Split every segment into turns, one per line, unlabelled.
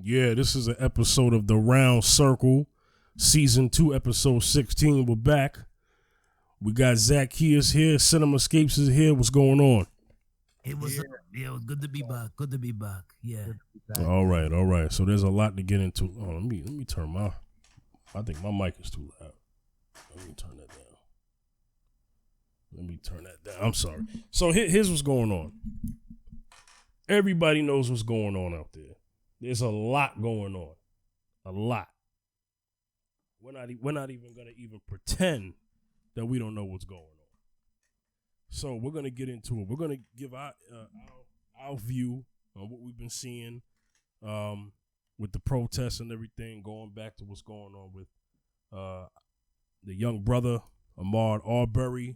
Yeah, this is an episode of The Round Circle, Season 2, Episode 16. We're back. We got Zacchaeus here. Cinemascapes is here. What's going on?
It was it was good to be back. Good to be back. Yeah.
All right. So there's a lot to get into. Oh, let me turn my. I think my mic is too loud. Let me turn that down. I'm sorry. So here's what's going on. Everybody knows what's going on out there. There's a lot going on. A lot. We're not even gonna even pretend that we don't know what's going on. So we're gonna get into it. We're gonna give our view on what we've been seeing with the protests and everything, going back to what's going on with the young brother Ahmaud Arbery.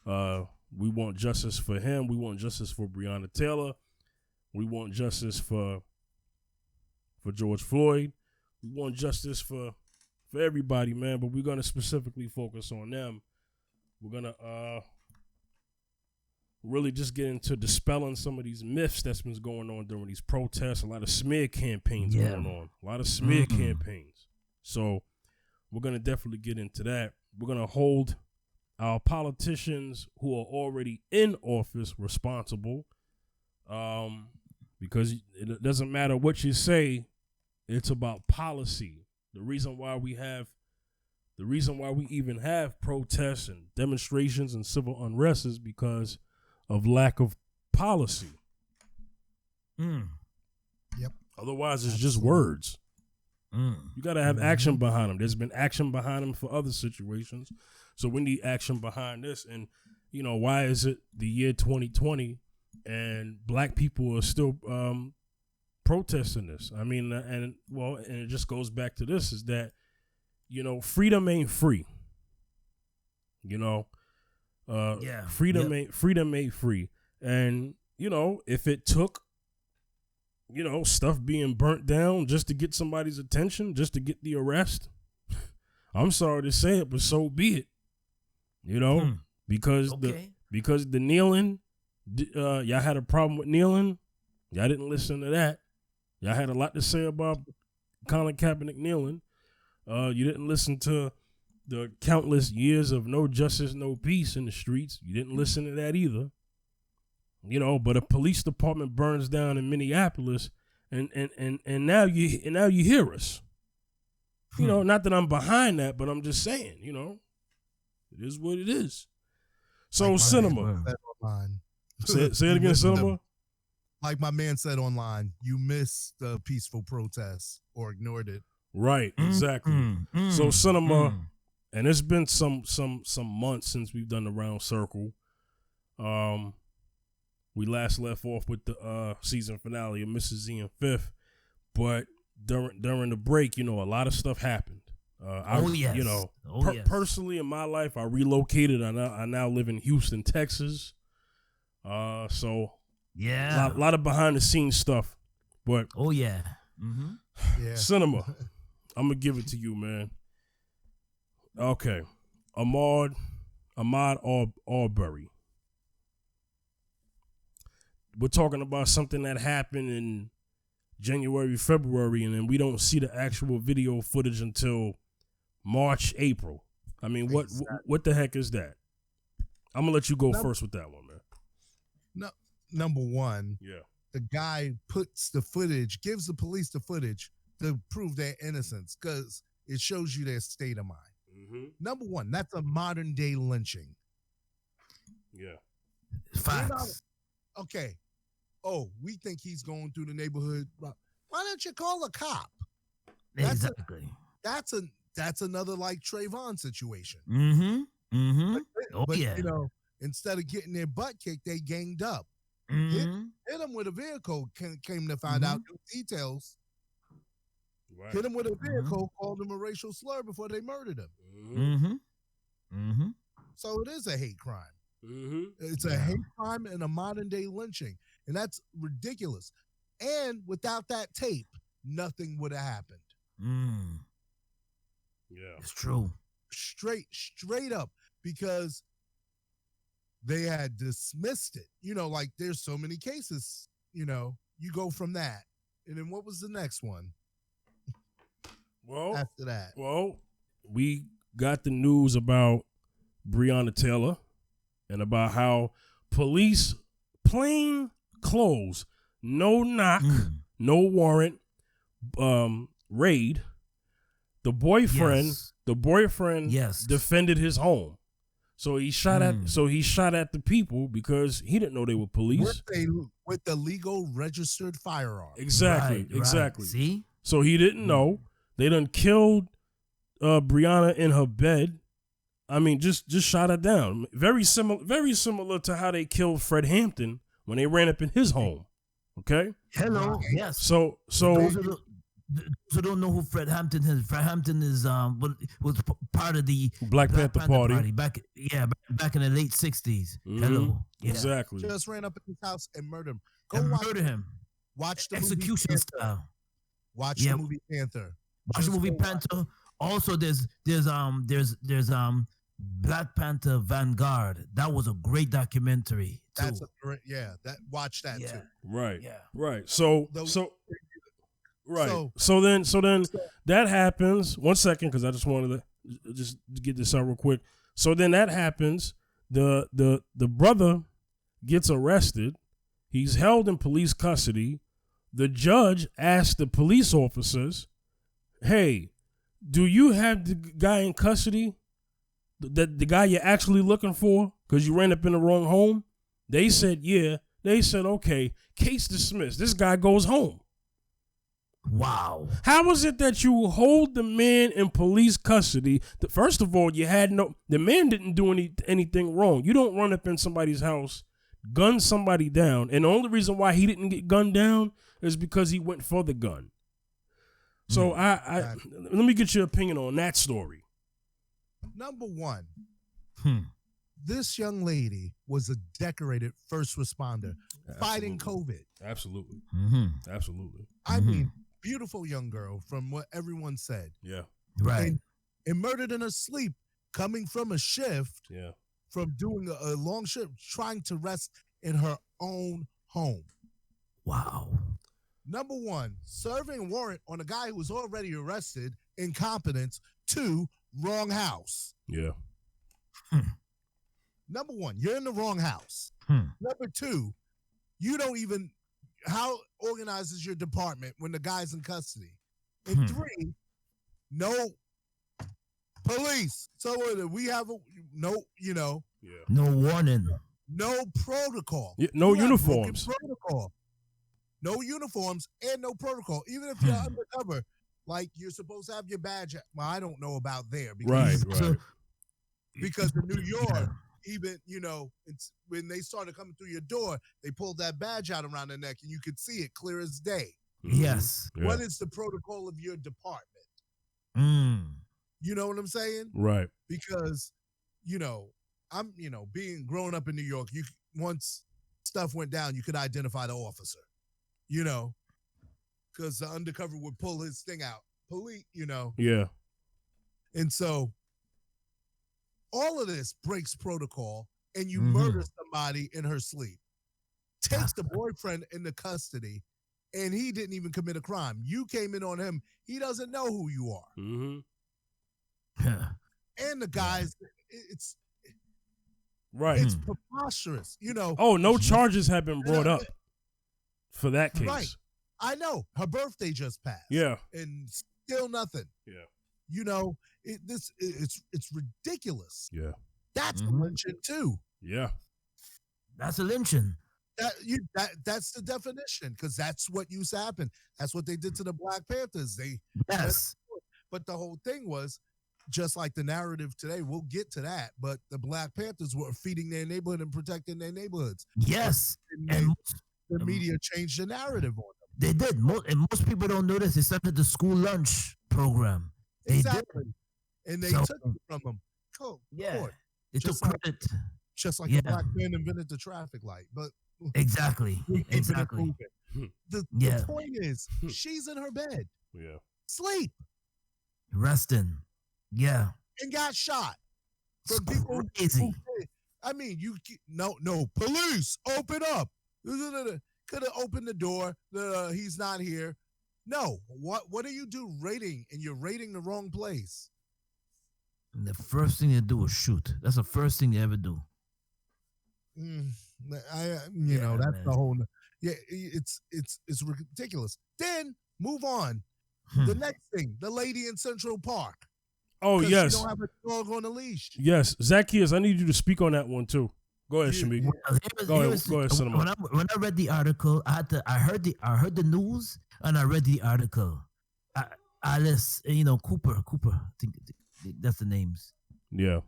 We want justice for him. We want justice for Breonna Taylor. We want justice for George Floyd. We want justice for everybody, man. But we're gonna specifically focus on them. We're gonna really just get into dispelling some of these myths that's been going on during these protests. A lot of smear campaigns going on. A lot of smear campaigns. So we're going to definitely get into that. We're going to hold our politicians who are already in office responsible, because it doesn't matter what you say. It's about policy. The reason why we even have protests and demonstrations and civil unrest is because of lack of policy.
Yep.
Otherwise, it's just words. You got to have action behind them. There's been action behind them for other situations. So we need action behind this. And, why is it the year 2020 and black people are still protesting this? I mean, and it just goes back to this, is that, freedom ain't free. Freedom ain't free. And, if it took, stuff being burnt down just to get somebody's attention, just to get the arrest, I'm sorry to say it, but so be it. Because the kneeling, y'all had a problem with kneeling. Y'all didn't listen to that. Y'all had a lot to say about Colin Kaepernick kneeling. You didn't listen to the countless years of no justice, no peace in the streets. You didn't listen to that either. But a police department burns down in Minneapolis, and now you hear us. Not that I'm behind that, but I'm just saying, it is what it is. So like Cinema. Say it again, Cinema.
Like my man said online, you missed the peaceful protests or ignored it.
Right, exactly. So Cinema, and it's been some months since we've done the Round Circle. We last left off with the season finale of Mrs. Z and Fifth, but during the break, a lot of stuff happened. Personally in my life, I relocated. I now live in Houston, Texas. So a lot of behind the scenes stuff. But Cinema, I'm gonna give it to you, man. Okay, Ahmaud Arbery. We're talking about something that happened in January, February, and then we don't see the actual video footage until March, April. I mean, what the heck is that? I'm gonna let you go first with that one, man.
No, number one, the guy puts the footage, gives the police the footage to prove their innocence because it shows you their state of mind. Number one, that's a modern day lynching. Yeah.
Facts.
Okay. Oh, we think he's going through the neighborhood. Why don't you call a cop?
Exactly.
That's another like Trayvon situation. But instead of getting their butt kicked, they ganged up. Hit him with a vehicle. Came to find out new details. Right. Hit him with a vehicle, called him a racial slur before they murdered him. So it is a hate crime. It's a hate crime and a modern day lynching. And that's ridiculous. And without that tape, nothing would have happened.
Yeah.
It's true.
Straight up. Because they had dismissed it. Like there's so many cases, you go from that. And then what was the next one? after that?
Well, we got the news about Breonna Taylor and about how police, plain clothes, no knock, no warrant, raid. The boyfriend defended his home. So he shot at the people because he didn't know they were police.
With the legal registered firearm.
Exactly.
See?
So he didn't know. They done killed Breonna in her bed. I mean, just shot her down. Very similar to how they killed Fred Hampton when they ran up in his home. Okay?
Hello. Yes.
So
those who don't know who Fred Hampton is, Fred Hampton is was part of the
Black Panther Party.
back in the late 60s. Hello. Yeah.
Exactly.
Just ran up in his house and murdered him.
Murder him.
Watch the
execution
movie
style.
Watch the movie Panther.
Watch the movie Panther. Also, there's Black Panther Vanguard. That was a great documentary too.
That's a great, watch that too.
Right.
Yeah.
Right. So then that happens. 1 second, because I just wanted to just get this out real quick. So then that happens. The brother gets arrested. He's held in police custody. The judge asked the police officers, "Hey, do you have the guy in custody? The guy you're actually looking for? Because you ran up in the wrong home?" They said, "Yeah." They said, "Okay, case dismissed. This guy goes home."
Wow.
How is it that you hold the man in police custody? First of all, the man didn't do anything wrong. You don't run up in somebody's house, gun somebody down, and the only reason why he didn't get gunned down is because he went for the gun. So let me get your opinion on that story.
Number one, this young lady was a decorated first responder fighting COVID.
Absolutely. Absolutely.
I mean, beautiful young girl from what everyone said.
Yeah.
Right.
And murdered in her sleep, coming from a shift, from doing a long shift, trying to rest in her own home.
Wow.
Number one, serving a warrant on a guy who was already arrested, incompetence. 2, wrong house.
Yeah.
Number one, you're in the wrong house. Number 2, you don't even, how organized is your department when the guy's in custody? And 3, no police. So we have no
warning.
No protocol.
Yeah, no uniforms.
Protocol. No uniforms and no protocol. Even if you're undercover, like you're supposed to have your badge. Well, I don't know about there. Because,
right.
Because in New York, even, it's when they started coming through your door, they pulled that badge out around their neck and you could see it clear as day.
Yes.
Yeah.
What is the protocol of your department? You know what I'm saying?
Right.
Because, I'm, growing up in New York, once stuff went down, you could identify the officer, because the undercover would pull his thing out. Police,
Yeah.
And so all of this breaks protocol, and you murder somebody in her sleep. Takes the boyfriend into custody, and he didn't even commit a crime. You came in on him. He doesn't know who you are. And the guys, it's
right.
It's preposterous,
Oh, no charges have been brought up for that case.
Right. I know. Her birthday just passed.
Yeah.
And still nothing.
Yeah.
It's ridiculous.
Yeah.
That's a lynching too.
Yeah.
That's a lynching.
That's the definition, because that's what used to happen. That's what they did to the Black Panthers. But the whole thing was, just like the narrative today, we'll get to that, but the Black Panthers were feeding their neighborhood and protecting their neighborhoods.
Yes.
And the media changed the narrative on them.
They did. And most people don't know this. They started the school lunch program.
Exactly. And they took it from them. Cool.
Yeah. They took credit.
Just like the Black man invented the traffic light. But
exactly. Exactly.
The point is, she's in her bed.
Yeah.
Sleep.
Resting. Yeah.
And got shot.
From people crazy.
I mean, no, police, open up. Could have opened the door. He's not here. No. What do you do rating, and you're rating the wrong place?
And the first thing they do is shoot. That's the first thing they ever do.
That's
man.
the whole. Yeah, it's ridiculous. Then move on. The next thing, the lady in Central Park.
Oh yes,
she don't have a dog on a leash.
Yes, Zacchaeus, I need you to speak on that one too. Go ahead, Shamik. Go ahead, Cinema.
When I read the article, I heard the news and I read the article. Alice, Cooper. I think that's the names.
Yeah.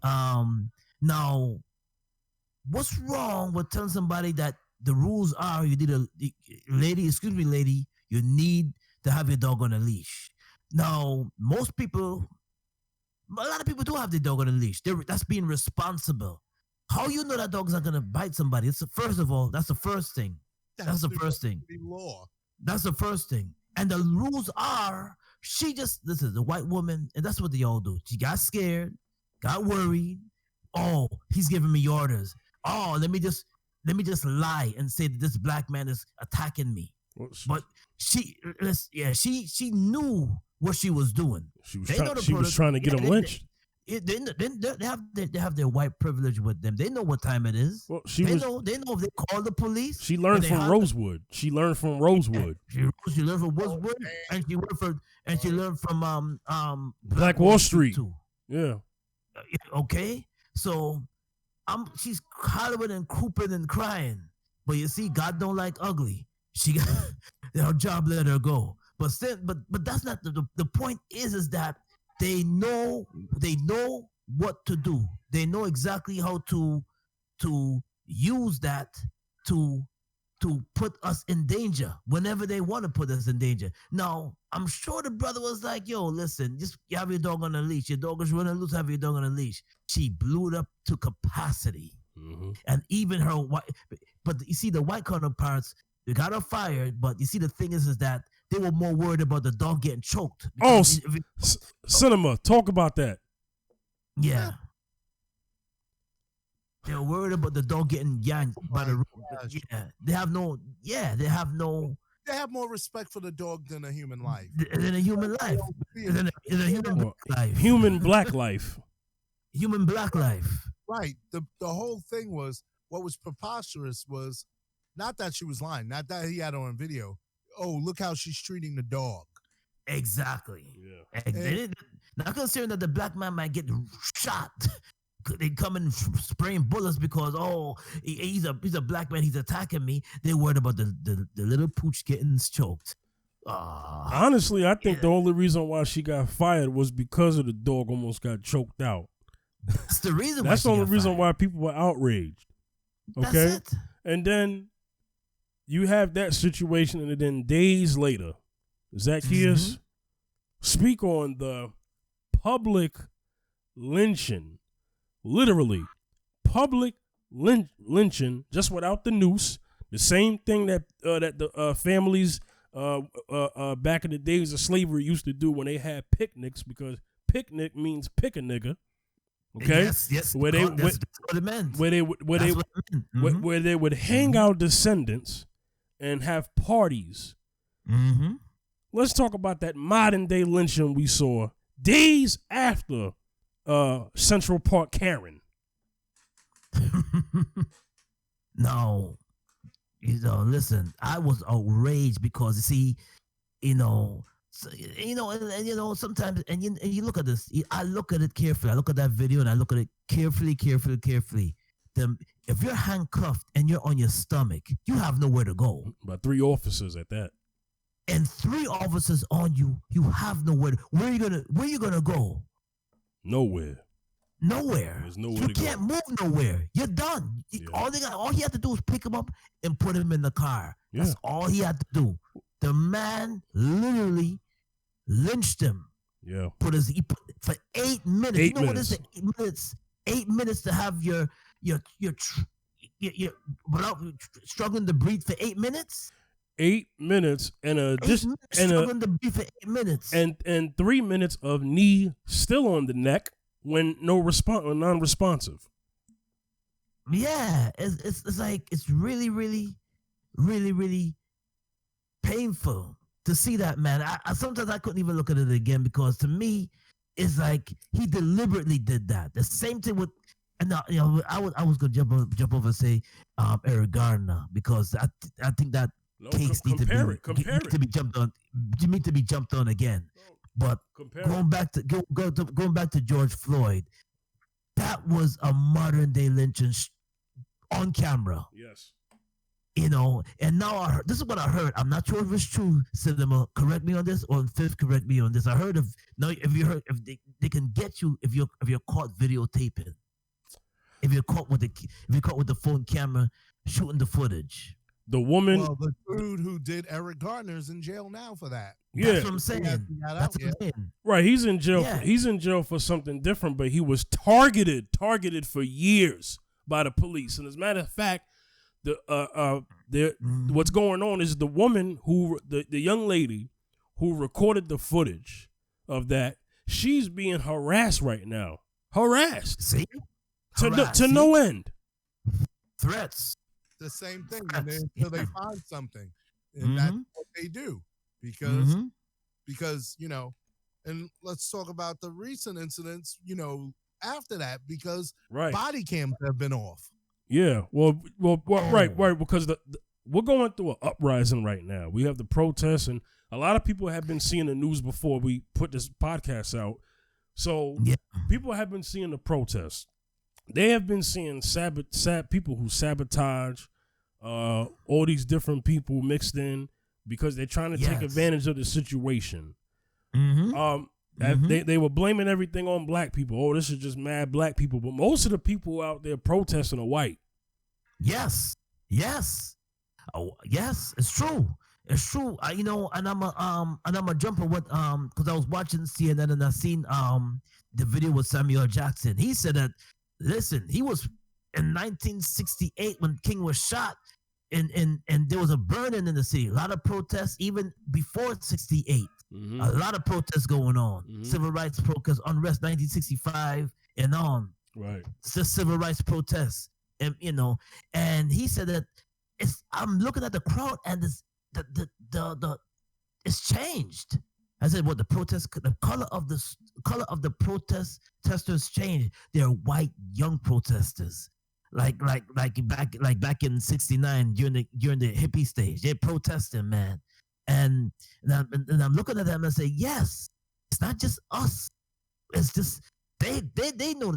Now, what's wrong with telling somebody that the rules are you need lady, you need to have your dog on a leash. Now, a lot of people do have their dog on a leash. That's being responsible. How you know that dog's not gonna bite somebody? First of all, that's the first thing. That's the first thing.
Law.
That's the first thing. And the rules are, this is a white woman, and that's what they all do. She got scared, got worried. Oh, he's giving me orders. Oh, let me just lie and say that this black man is attacking me. But she knew what she was doing.
She was trying to get him lynched.
They have their white privilege with them. They know what time it is.
Well,
they know if they call the police.
She learned from Rosewood. She learned from Rosewood.
She learned from Rosewood, and she learned from
Black Wall Street
too.
Yeah.
Okay, so she's hollering and croupping and crying, but you see, God don't like ugly. She got her job, let her go. But that's not the point. Is that they know what to do. They know exactly how to use that to put us in danger whenever they want to put us in danger. Now, I'm sure the brother was like, yo, listen, just have your dog on a leash. Your dog is running loose, have your dog on a leash. She blew it up to capacity. Mm-hmm. And even her white, but you see the white counterparts, they got her fired, but you see the thing is that they were more worried about the dog getting choked.
Cinema, talk about that.
Yeah. They're worried about the dog getting yanked by the rope. Yeah. They have
more respect for the dog than a human life.
Than a human life. Than a human black life.
Human black life.
Human black life.
Right. The whole thing was, what was preposterous was not that she was lying, not that he had her on video. Oh, look how she's treating the dog.
Exactly.
Yeah.
Not considering that the black man might get shot. They come in spraying bullets because he's a black man, he's attacking me. They're worried about the little pooch getting choked.
Honestly, I think the only reason why she got fired was because of the dog almost got choked out.
That's the reason.
That's the only reason why people were outraged. Okay,
that's it.
And then you have that situation, and then days later, Zacchaeus speak on the public lynching. Literally, public lynching, just without the noose. The same thing that the families back in the days of slavery used to do when they had picnics, because picnic means pick a nigga. Okay,
yes.
Where they would hang out descendants and have parties.
Mm-hmm.
Let's talk about that modern day lynching we saw days after Central Park Karen.
No, listen, I was outraged because, you see, sometimes, and you look at this, I look at it carefully. I look at that video and I look at it carefully. If you're handcuffed and you're on your stomach, you have nowhere to go.
About 3 officers at that.
And 3 officers on you, you have nowhere. Where you gonna go?
Nowhere.
There's nowhere you can't move nowhere. You're done. Yeah. All he had to do is pick him up and put him in the car. Yeah. That's all he had to do. The man literally lynched him.
Yeah.
For 8 minutes. You know what is it? 8 minutes. 8 minutes to have your without struggling to breathe for 8 minutes.
8 minutes
struggling to breathe for 8 minutes.
And 3 minutes of knee still on the neck when non-responsive.
Yeah, it's like, it's really, really, really, really painful. to see that, man. I sometimes I couldn't even look at it again because to me, it's like he deliberately did that. The same thing with, and I was gonna jump over and say Eric Garner because I think that case needs to be jumped on. You need to be jumped on again. But going back to George Floyd, that was a modern day lynching on camera.
Yes.
And now this is what I heard. I'm not sure if it's true. Cinema, correct me on this, or Fifth, correct me on this. I heard if they can get you if you're caught videotaping, if you're caught with the phone camera shooting the footage.
The woman,
the dude who did Eric Garner's in jail now for that.
Yeah, that's what I'm saying. That's what I'm saying.
Right, he's in jail. Yeah. He's in jail for something different, but he was targeted for years by the police. And as a matter of fact, what's going on is the woman the young lady who recorded the footage of that, she's being harassed right now. Harassed.
See?
To no end.
Threats.
The same thing until they find something. And that's what they do. Because and let's talk about the recent incidents, after that, because body cams have been off.
Yeah, well, right, because we're going through an uprising right now. We have the protests, and a lot of people have been seeing the news before we put this podcast out. So people have been seeing the protests. They have been seeing people who sabotage all these different people mixed in because they're trying to take advantage of the situation. They were blaming everything on black people. Oh, this is just mad black people. But most of the people out there protesting are white.
Yes. Oh, yes, it's true. It's true. And I'm a jumper with because I was watching CNN and I seen the video with Samuel Jackson. He said that, listen, he was in 1968 when King was shot, and there was a burning in the city. A lot of protests even before 68. A lot of protests going on. Civil rights protests, unrest, 1965 and on.
Right.
It's just civil rights protests. And and he said that I'm looking at the crowd and it's changed. I said, what the color of the protesters changed. They're white young protesters. Like back in '69 during the hippie stage. They're protesting, man. And I'm looking at them and say, yes, it's not just us. It's just they know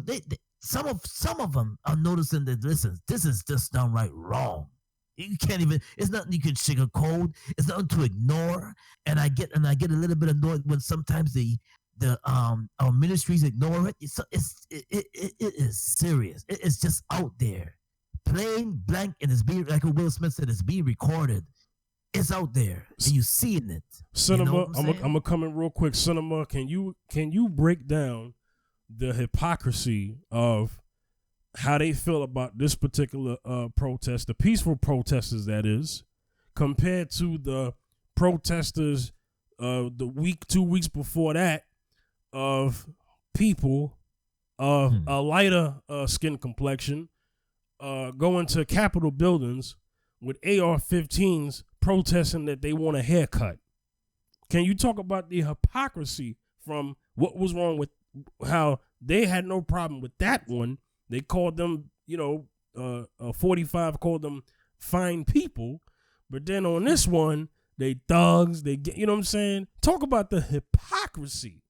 some of them are noticing that, listen, this is just downright wrong. You can't even. It's nothing you can sugarcoat. It's nothing to ignore. And I get a little bit annoyed when sometimes our ministries ignore it. It is serious. It is just out there, plain blank, and it's being, like Will Smith said, it's being recorded. It's out there, and you seeing it.
Cinema, I'm gonna come in real quick. Cinema, can you break down the hypocrisy of how they feel about this particular protest, the peaceful protesters that is, compared to the protesters 2 weeks before that of people of a lighter skin complexion going to Capitol buildings with AR-15s protesting that they want a haircut. Can you talk about the hypocrisy from what was wrong with how they had no problem with that one? They called them, 45 called them fine people. But then on this one, they thugs, they get, you know what I'm saying? Talk about the hypocrisy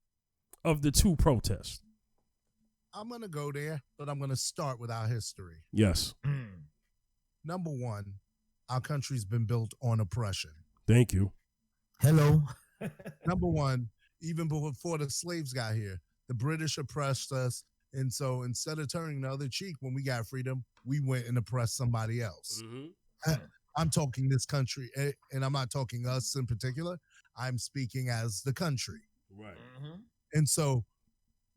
of the two protests.
I'm going to go there, but I'm going to start with our history.
Yes.
Number one, our country's been built on oppression.
Thank you.
Hello.
Number one, even before the slaves got here, the British oppressed us. And so instead of turning the other cheek when we got freedom, we went and oppressed somebody else. I'm talking this country, and I'm not talking us in particular. I'm speaking as the country.
Right.
And so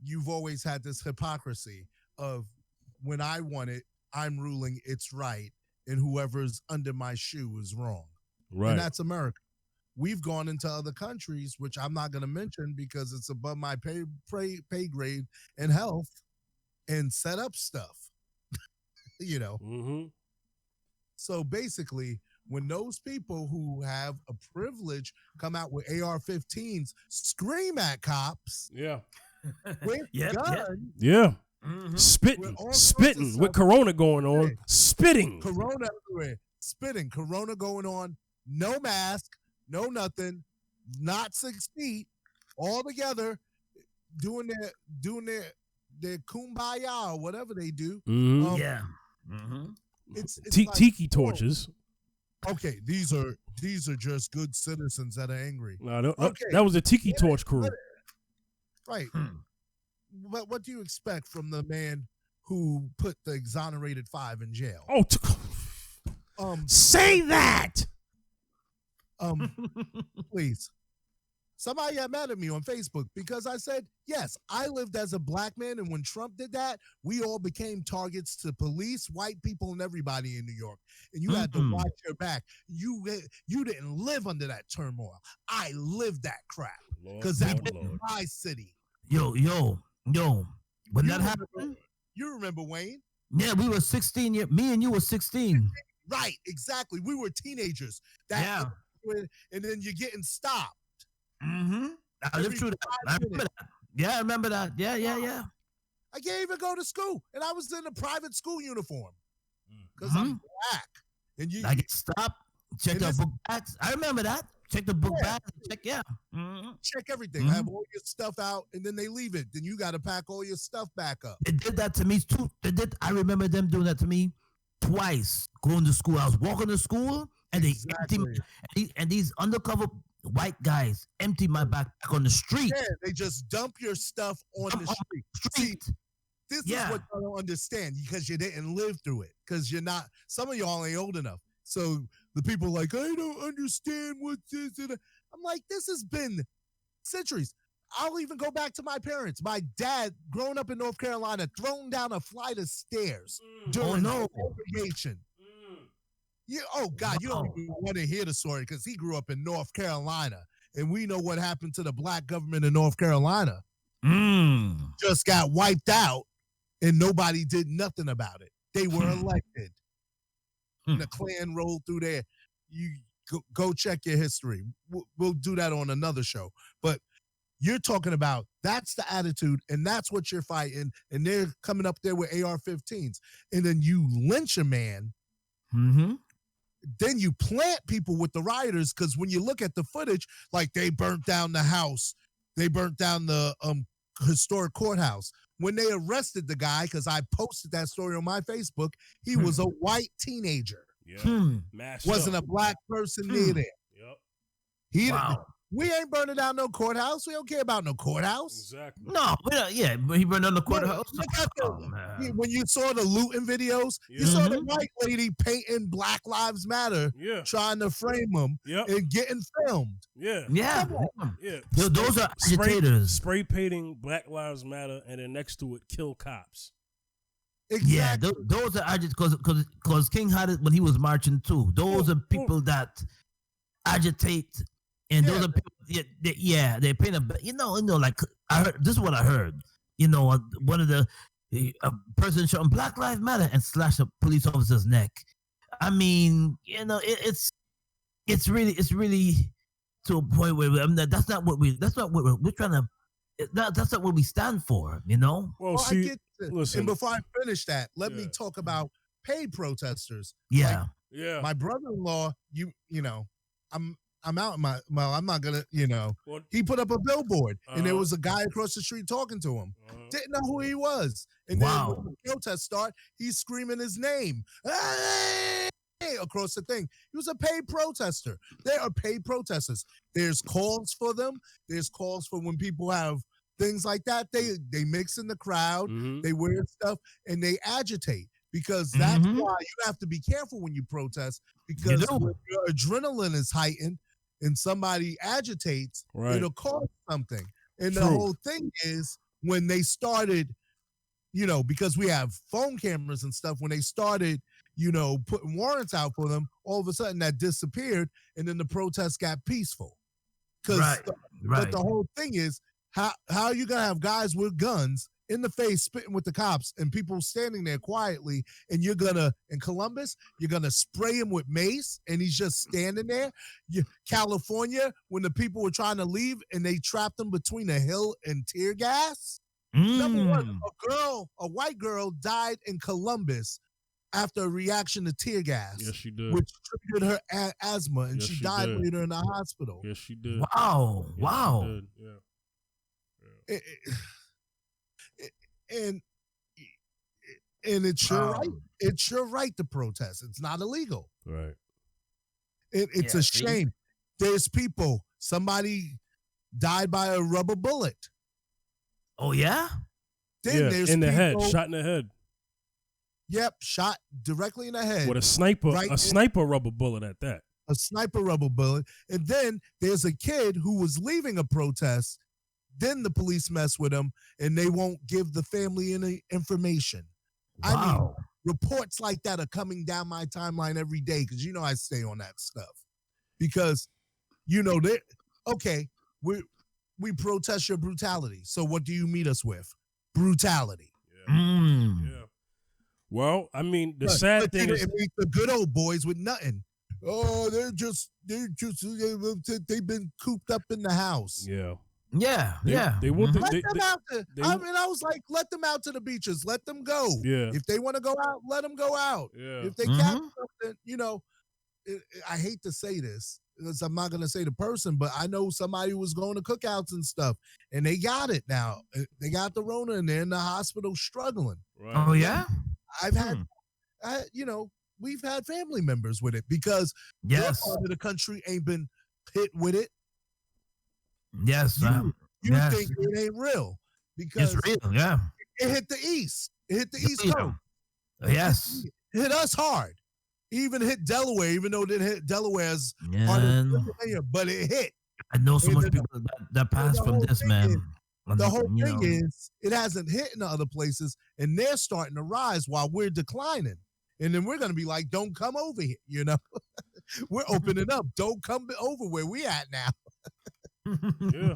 you've always had this hypocrisy of when I want it, I'm ruling, it's right, and whoever's under my shoe is wrong.
Right.
And that's America. We've gone into other countries, which I'm not going to mention because it's above my pay grade and health, and set up stuff,
Mm-hmm.
So basically, when those people who have a privilege come out with AR-15s, scream at cops.
Yeah.
With guns.
Yeah.
Mm-hmm.
Spitting with Corona going on. Spitting.
Corona everywhere. Spitting. Corona going on. No mask. No nothing. Not 6 feet. All together. Doing their kumbaya or whatever they do.
Mm-hmm.
Yeah. Mm-hmm.
It's like,
tiki torches.
Okay, these are just good citizens that are angry.
No, that was a tiki torch crew.
Right. But what do you expect from the man who put the exonerated 5 in jail?
Oh, say that.
Please. Somebody got mad at me on Facebook because I said, yes, I lived as a black man, and when Trump did that, we all became targets to police, white people, and everybody in New York. And you had to watch your back. You didn't live under that turmoil. I lived that crap because that was my city.
Yo. When that happened,
you remember, Wayne?
Yeah, we were 16. Me and you were 16.
Right, exactly. We were teenagers. And then you're getting stopped.
Mm-hmm. I lived through that. I remember that. Yeah, I remember that. Yeah.
I can't even go to school, and I was in a private school uniform because I'm black. And
I get stopped. Check the book bags. I remember that. Check the book bags.
Check everything. Have all your stuff out, and then they leave it. Then you got to pack all your stuff back up.
They did that to me too. I remember them doing that to me twice. Going to school, I was walking to school, and they empty me, and these undercover white guys empty my backpack on the street.
Yeah, they just dump your stuff on the street. See, this is what I don't understand because you didn't live through it. Because you're not. Some of y'all ain't old enough. So the people are like, I don't understand what this is. I'm like, this has been centuries. I'll even go back to my parents. My dad, growing up in North Carolina, thrown down a flight of stairs during segregation. Yeah, oh God, you don't even want to hear the story because he grew up in North Carolina, and we know what happened to the black government in North Carolina. Just got wiped out, and nobody did nothing about it. They were elected. And the Klan rolled through there. You go check your history. We'll do that on another show. But you're talking about that's the attitude, and that's what you're fighting, and they're coming up there with AR-15s, and then you lynch a man. Then you plant people with the rioters because when you look at the footage, like they burnt down the house, they burnt down the historic courthouse. When they arrested the guy, because I posted that story on my Facebook, he was a white teenager.
Yeah,
wasn't a black person near there.
Yep.
We ain't burning down no courthouse. We don't care about no courthouse.
Exactly.
No, but he burned down the courthouse.
When you saw the looting videos, you saw the white lady painting Black Lives Matter, trying to frame them and getting filmed.
Yeah. Those are agitators.
Spray painting Black Lives Matter, and then next to it, kill cops.
Exactly.
Yeah, those are agitators because King had it when he was marching too. Those are people that agitate. And those are people, they paint a, like I heard. This is what I heard. One of the person shouting Black Lives Matter and slash a police officer's neck. I mean, it's really to a point where that's not what we're trying to. That's not what we stand for.
Well, see,
I get listen. And before I finish that, let me talk about paid protesters.
Yeah,
My brother-in-law, I'm out in I'm not gonna, he put up a billboard and there was a guy across the street talking to him. Didn't know who he was. And then when the protest start, he's screaming his name across the thing. He was a paid protester. They are paid protesters. There's calls for them. There's calls for when people have things like that. They mix in the crowd, they wear stuff, and they agitate. Because that's why you have to be careful when you protest, because when your adrenaline is heightened and somebody agitates, it'll cause something. And the whole thing is when they started, because we have phone cameras and stuff, when they started, putting warrants out for them, all of a sudden that disappeared and then the protest got peaceful. But the whole thing is, how are you going to have guys with guns in the face spitting with the cops and people standing there quietly, and you're gonna, in Columbus, you're gonna spray him with mace and he's just standing there. California, when the people were trying to leave and they trapped him between a hill and tear gas. Number one, a white girl died in Columbus after a reaction to tear gas.
Yes, she did.
Which triggered her asthma, and
yes,
she died
did.
later in the hospital.
Yes, she did.
Wow.
Yes,
Wow.
she did. Yeah.
And it's your right. It's your right to protest. It's not illegal.
Right.
It's a shame. There's people. Somebody died by a rubber bullet.
Oh yeah.
Then there's
in the
people,
head, shot in the head.
Yep, shot directly in the head
with a sniper rubber bullet at that.
A sniper rubber bullet. And then there's a kid who was leaving a protest. Then the police mess with him, and they won't give the family any information.
Wow.
I mean, reports like that are coming down my timeline every day because I stay on that stuff. Because we protest your brutality. So what do you meet us with? Brutality.
Yeah. Well, I mean, the sad thing is
meet the good old boys with nothing. Oh, they've been cooped up in the house.
Yeah.
They
want
let them out. I was like, let them out to the beaches. Let them go.
Yeah.
If they want to go out, let them go out.
Yeah.
If they can't, I hate to say this because I'm not going to say the person, but I know somebody who was going to cookouts and stuff, and they got it now. They got the Rona, and they're in the hospital struggling.
Right.
Oh yeah.
I've had, we've had family members with it because their part of the country ain't been hit with it.
Yes,
you think it ain't real because
it's real. Yeah,
it hit the East. It hit the East Coast.
Yes,
it hit us hard. It even hit Delaware, even though it didn't hit Delaware as hard as Pennsylvania, but it hit.
I know so much people that passed from this, man.
The whole thing is it hasn't hit in the other places, and they're starting to rise while we're declining. And then we're going to be like, don't come over here, We're opening up. Don't come over where we at now.
Yeah.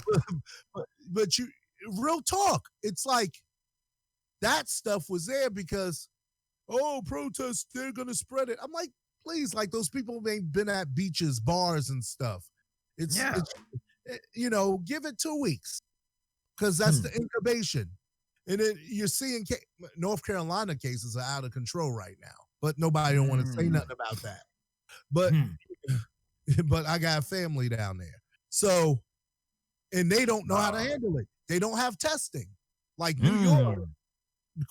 but real talk, it's like that stuff was there because, protests, they're going to spread it. I'm like, please, like those people ain't been at beaches, bars and stuff. It's give it 2 weeks. Because that's the incubation. And then you're seeing North Carolina cases are out of control right now. But nobody don't want to say nothing about that. But but I got family down there. So, and they don't know how to handle it. They don't have testing. Like New York,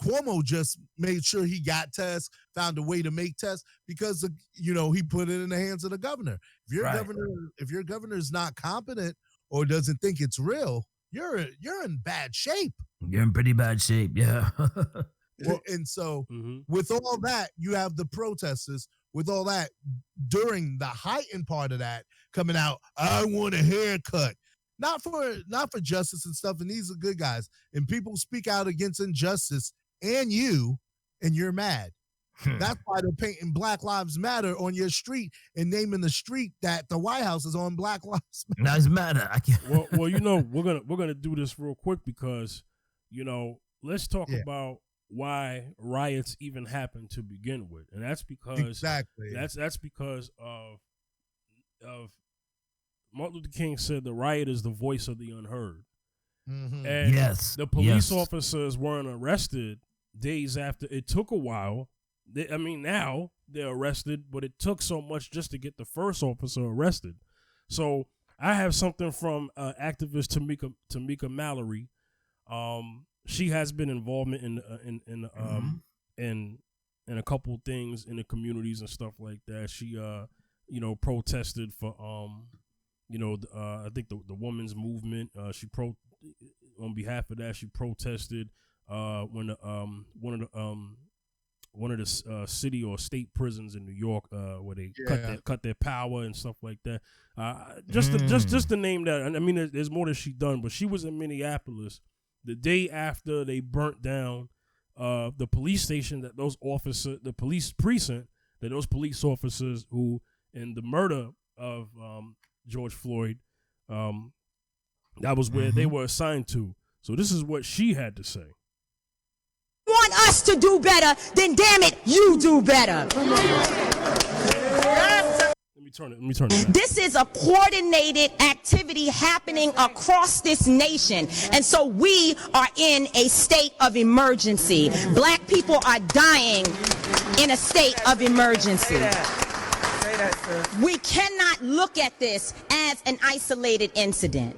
Cuomo just made sure he got tests, found a way to make tests because, he put it in the hands of the governor. If your governor is not competent or doesn't think it's real, you're in bad shape.
You're in pretty bad shape, yeah.
And so with all that, you have the protesters with all that during the heightened part of that coming out, I want a haircut. Not for justice and stuff, and these are good guys. And people speak out against injustice and you're mad. That's why they're painting Black Lives Matter on your street and naming the street that the White House is on Black Lives
Matter. I can't.
Well, we're gonna do this real quick because, let's talk about why riots even happened to begin with, and that's because that's because of Martin Luther King said the riot is the voice of the unheard.
Mm-hmm.
And the police officers weren't arrested days after. It took a while. Now they're arrested, but it took so much just to get the first officer arrested. So I have something from activist Tamika Mallory. She has been involved in a couple things in the communities and stuff like that. She protested for I think the women's movement. On behalf of that, she protested when one of the city or state prisons in New York where they cut their power and stuff like that. Just to name that. I mean, there's more that she done, but she was in Minneapolis the day after they burnt down the police station that the police precinct that those police officers who in the murder of George Floyd, that was where they were assigned to. So this is what she had to say.
us to do better, then damn it, you do better.
Let me turn it.
This is a coordinated activity happening across this nation. And so we are in a state of emergency. Black people are dying in a state of emergency. We cannot look at this as an isolated incident.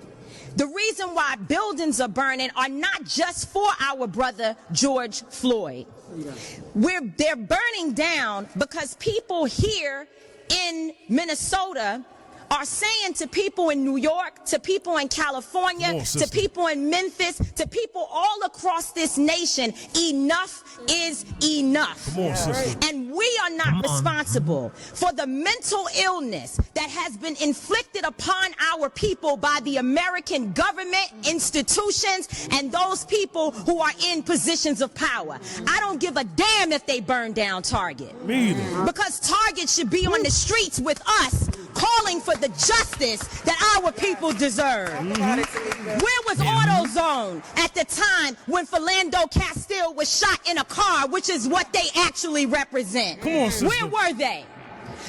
The reason why buildings are burning are not just for our brother George Floyd. They're burning down because people here in Minnesota are saying to people in New York, to people in California, to people in Memphis, to people all across this nation, enough is enough.
Come on, sister.
And we are not responsible for the mental illness that has been inflicted upon our people by the American government, institutions, and those people who are in positions of power. I don't give a damn if they burn down Target.
Me either.
Because Target should be on the streets with us, calling for the justice that our people deserve. Where was AutoZone at the time when Philando Castile was shot in a car, which is what they actually represent?
Come on, sister.
Where were they?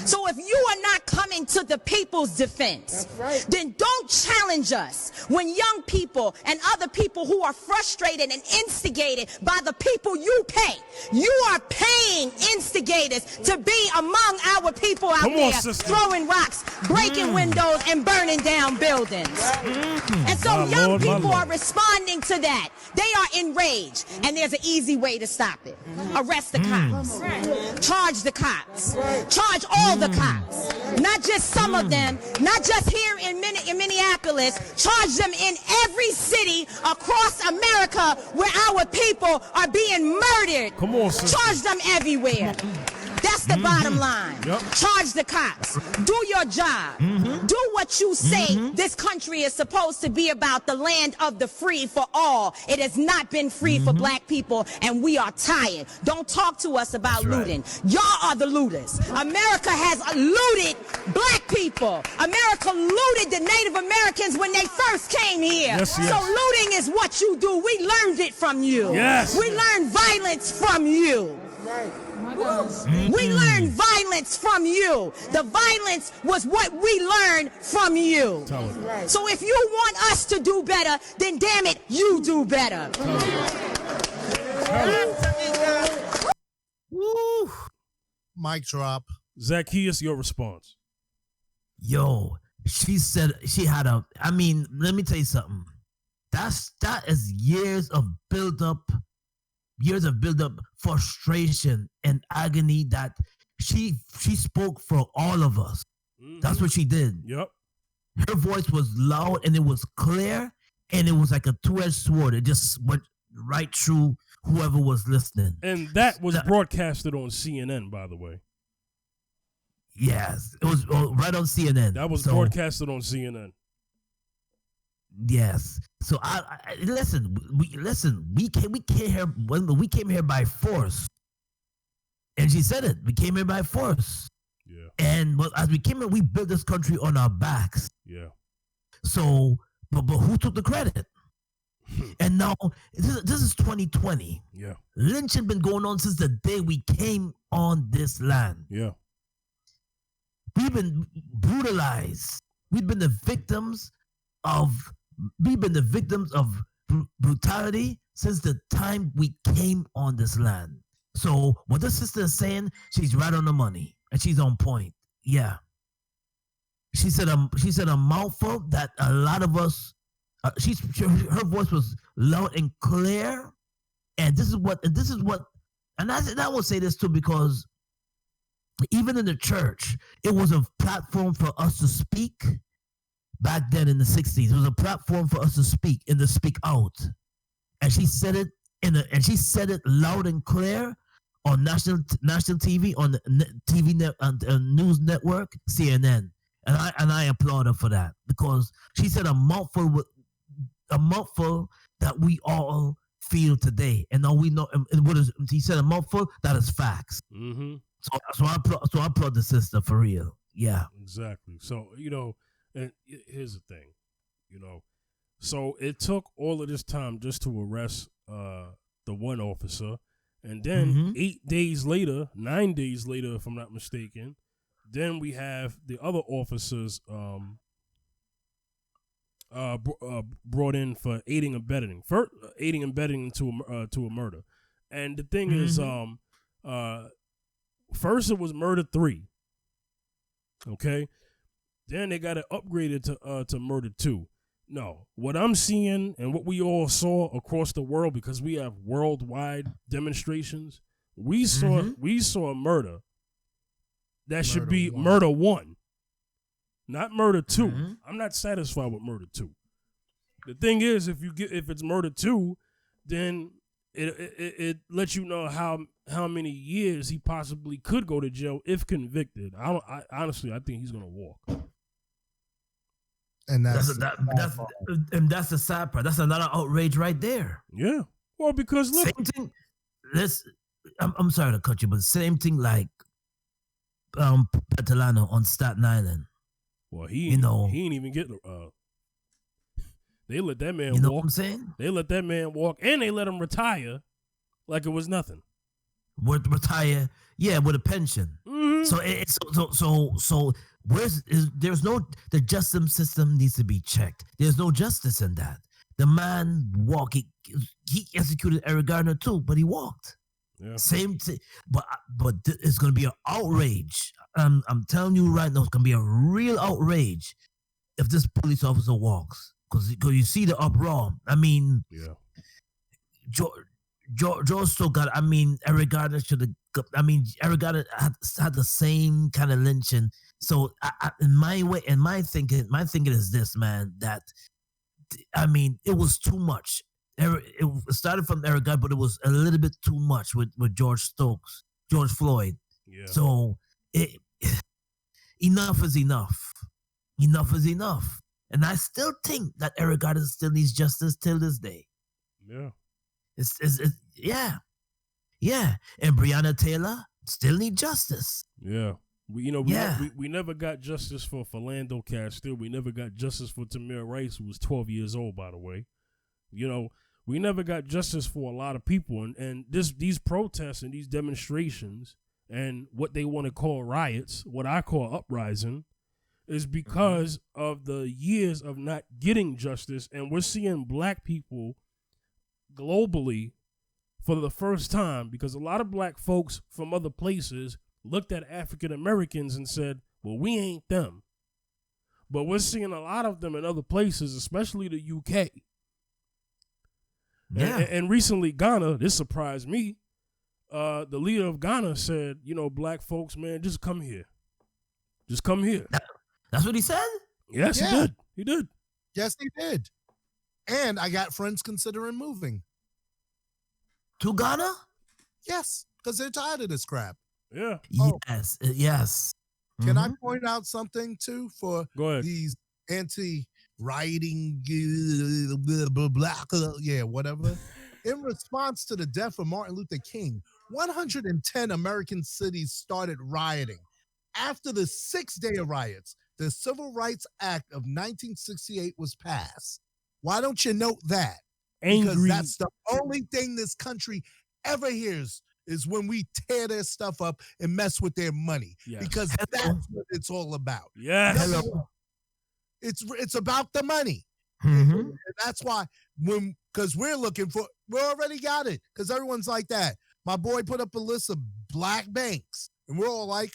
So if you are not coming to the people's defense, then don't challenge us when young people and other people who are frustrated and instigated by the people you pay. You are paying instigators to be among our people out there, throwing rocks, breaking windows, and burning down buildings. And so young people are responding to that. They are enraged, and there's an easy way to stop it. Arrest the cops. Charge the cops. Charge all the cops. Not just some of them, not just here in Minneapolis. Charge them in every city across America where our people are being murdered.
Come on, sister.
Charge them everywhere. That's the bottom line. Charge the cops. Do your job. Do what you say this country is supposed to be about, the land of the free for all. It has not been free for black people, and we are tired. Don't talk to us about looting. Y'all are the looters. America has looted black people. America looted the Native Americans when they first came here. So looting is what you do. We learned it from you. We learned violence from you. We learned violence from you. The violence was what we learned from you. So if you want us to do better, then damn it, you do better.
Woo. Mic drop.
Zacchaeus, your response.
Yo, she said she had let me tell you something. That is years of build-up frustration and agony that she spoke for all of us. That's what she did. Her voice was loud and it was clear, and it was like a two-edged sword. It just went right through whoever was listening.
And that was broadcasted on CNN, by the way.
Yes, it was right on CNN.
That was broadcasted on CNN.
Yes. So I listen. We came here by force, and she said it. We came here by force.
Yeah.
And as we came here, we built this country on our backs.
Yeah.
So, but who took the credit? And now this is 2020.
Yeah.
Lynching been going on since the day we came on this land.
Yeah.
We've been brutalized. We've been the victims of brutality since the time we came on this land. So what the sister is saying, she's right on the money and she's on point. Yeah. She said a mouthful that a lot of us. Her voice was loud and clear, and this is what. And I will say this too, because even in the church, it was a platform for us to speak. Back then in the 60s, it was a platform for us to speak and to speak out. And she said it loud and clear on national TV, on the news network, CNN. And I applaud her for that, because she said a mouthful that we all feel today. And now we know, and what is, he said a mouthful that is facts. So I applaud the sister for real. Yeah.
Exactly. So, and here's the thing, so it took all of this time just to arrest the one officer, And then 8 days later, 9 days later, if I'm not mistaken, then we have the other officers brought in for aiding and abetting, to a murder. And the thing is, first it was murder 3. Okay, then they got it upgraded to murder 2. No, what I'm seeing and what we all saw across the world, because we have worldwide demonstrations, we saw a murder that should be murder 1, not murder 2. I'm not satisfied with murder 2. The thing is, if it's murder 2, then it lets you know how many years he possibly could go to jail if convicted. I honestly think he's gonna walk.
And that's the sad part. That's another outrage right there.
Yeah. Well, because look,
same thing. I'm sorry to cut you, but same thing like Petalano on Staten Island.
Well, he ain't even get. They let that man walk.
You know what I'm saying?
They let that man walk, and they let him retire like it was nothing.
Retire, yeah, with a pension. So the justice system needs to be checked. There's no justice in that. The man he executed Eric Garner too, but he walked.
Yeah.
Same thing, but it's gonna be an outrage. I'm telling you right now, it's gonna be a real outrage if this police officer walks, because you see the uproar. I mean,
yeah,
George still got. I mean, Eric Garner should have. I mean, Eric Garner had the same kind of lynching. So, in my thinking is this, man. That, I mean, it was too much. It started from Eric Garner, but it was a little bit too much with George Floyd.
Yeah.
So, enough is enough. Enough is enough. And I still think that Eric Garner still needs justice till this day.
Yeah.
Yeah. And Breonna Taylor still need justice.
Yeah. We never got justice for Philando Castile. We never got justice for Tamir Rice, who was 12 years old, by the way. You know, we never got justice for a lot of people. And these protests and these demonstrations and what they want to call riots, what I call uprising, is because of the years of not getting justice. And we're seeing black people globally for the first time, because a lot of black folks from other places looked at African Americans and said, well, we ain't them. But we're seeing a lot of them in other places, especially the UK.
Yeah.
And recently, Ghana, this surprised me. The leader of Ghana said, black folks, man, just come here. Just come here.
That's what he said?
Yes,
yeah.
He did. He did.
Yes, he did. And I got friends considering moving.
To Ghana?
Yes, because they're tired of this crap.
Yeah.
Yes.
Can I point out something too for
Go ahead.
these anti-rioting, whatever? In response to the death of Martin Luther King, 110 American cities started rioting. After the 6-day riots, the Civil Rights Act of 1968 was passed. Why don't you note that? Because that's the only thing this country ever hears is when we tear their stuff up and mess with their money.
Yes.
Because that's what it's all about.
Yes.
It's about the money.
Mm-hmm.
And that's why because we already got it. Because everyone's like that. My boy put up a list of black banks, and we're all like,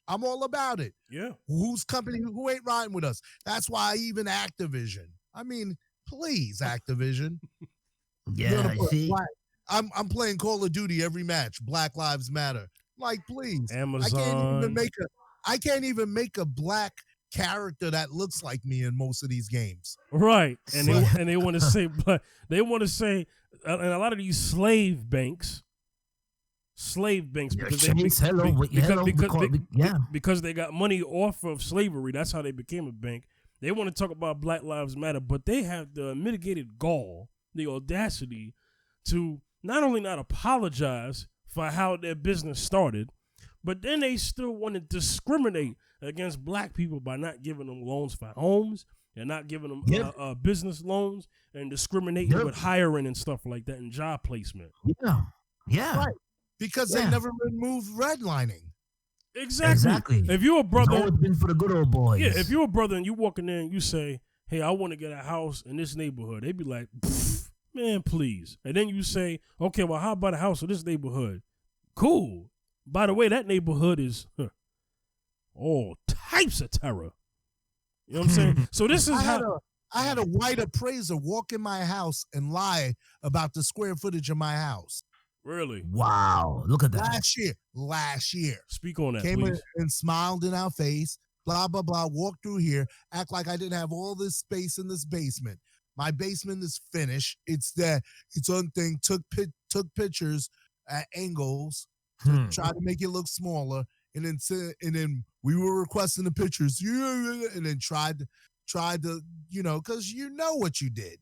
I'm all about it.
Yeah.
Whose company, who ain't riding with us? That's why even Activision. I mean, please, Activision.
Yeah, see?
I'm playing Call of Duty every match. Black Lives Matter. Like, please.
Amazon.
I can't even make a black character that looks like me in most of these games.
Right. And they want to say, but they want to say, and a lot of these slave banks because they got money off of slavery. That's how they became a bank. They want to talk about Black Lives Matter, but they have the mitigated gall, the audacity to not only not apologize for how their business started, but then they still want to discriminate against black people by not giving them loans for homes and not giving them business loans and discriminating with hiring and stuff like that and job placement.
Yeah.
Right. Because they never removed redlining.
Exactly. If you're a brother,
it's always been for the good old boys.
Yeah, if you're a brother and you walk in there and you say, "Hey, I want to get a house in this neighborhood," they'd be like, "Man, please." And then you say, "Okay, well, how about a house in this neighborhood?" Cool. By the way, that neighborhood is all types of terror. You know what I'm saying? So this is
I had a white appraiser walk in my house and lie about the square footage of my house.
Really?
Wow. Look at that.
Last year.
Speak on that,
Came
please.
in and smiled in our face, blah, blah, blah, walked through here, act like I didn't have all this space in this basement. My basement is finished. It's on thing, took pictures at angles to try to make it look smaller. And then we were requesting the pictures. And then tried to, because you know what you did.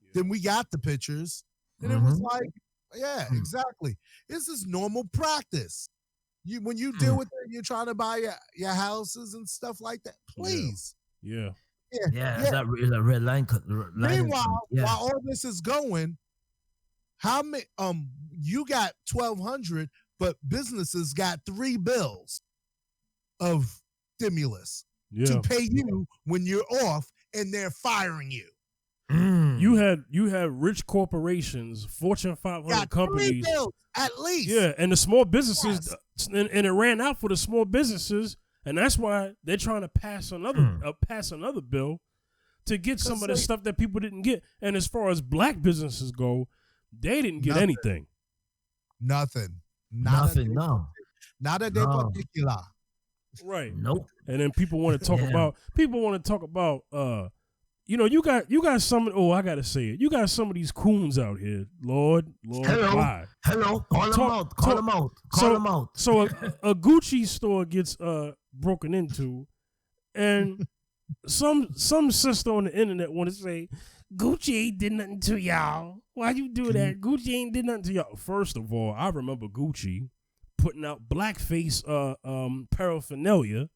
Yeah. Then we got the pictures. And it was like, yeah, exactly. This is normal practice. When you deal with it, you're trying to buy your houses and stuff like that. Please.
Yeah.
Is that red line?
Meanwhile, while all this is going, how many? You got 1,200, but businesses got 3 bills of stimulus to pay you when you're off, and they're firing you.
You had rich corporations, Fortune 500 companies,
3 bills at least.
Yeah, and the small businesses, and it ran out for the small businesses, and that's why they're trying to pass another bill to get some of the stuff that people didn't get. And as far as black businesses go, they didn't get anything.
Nothing.
No.
Nada de particular.
Right.
Nope.
And then people want to talk about you got some. Oh, I gotta say it. You got some of these coons out here. Lord, why?
Hello. Call them out.
So a Gucci store gets broken into, and some sister on the internet want to say Gucci ain't did nothing to y'all. Why you do that? Gucci ain't did nothing to y'all. First of all, I remember Gucci putting out blackface paraphernalia.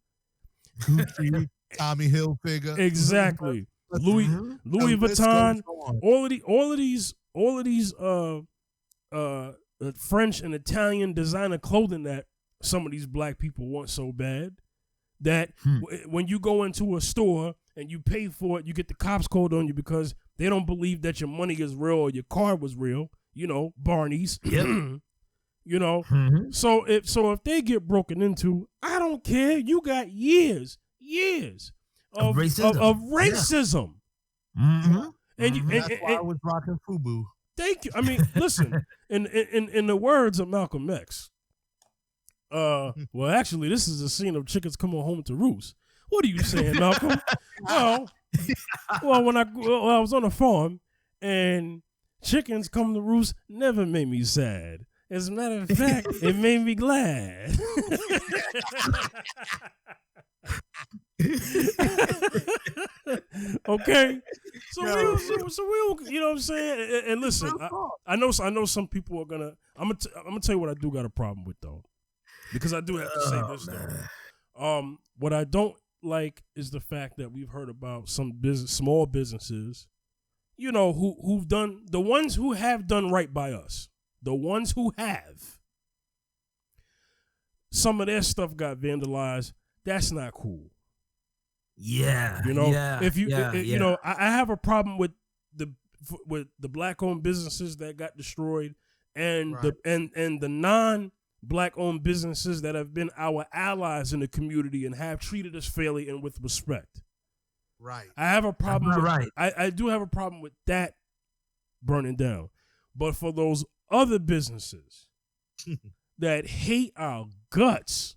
Gucci, Tommy Hilfiger,
exactly. Louis Vuitton, all of these French and Italian designer clothing that some of these black people want so bad that when you go into a store and you pay for it, you get the cops called on you because they don't believe that your money is real or your card was real. Barney's.
Yep.
So if they get broken into, I don't care. You got years of racism.
Yeah.
And
that's why I was rocking FUBU.
Thank you. I mean, listen, in the words of Malcolm X, well, actually, this is a scene of chickens coming home to roost. What are you saying, Malcolm? well, when I was on a farm and chickens come to roost, never made me sad. As a matter of fact, it made me glad. Okay, so we you know what I'm saying? And listen, I know some people are gonna. I'm gonna tell you what I do got a problem with though, because I do have to say this though. What I don't like is the fact that we've heard about some small businesses, who've done, the ones who have done right by us, the ones who have. Some of their stuff got vandalized. That's not cool.
Yeah.
I have a problem with the black-owned businesses that got destroyed, and the non-black-owned businesses that have been our allies in the community and have treated us fairly and with respect.
Right.
I have a problem. I do have a problem with that burning down, but for those other businesses that hate our guts,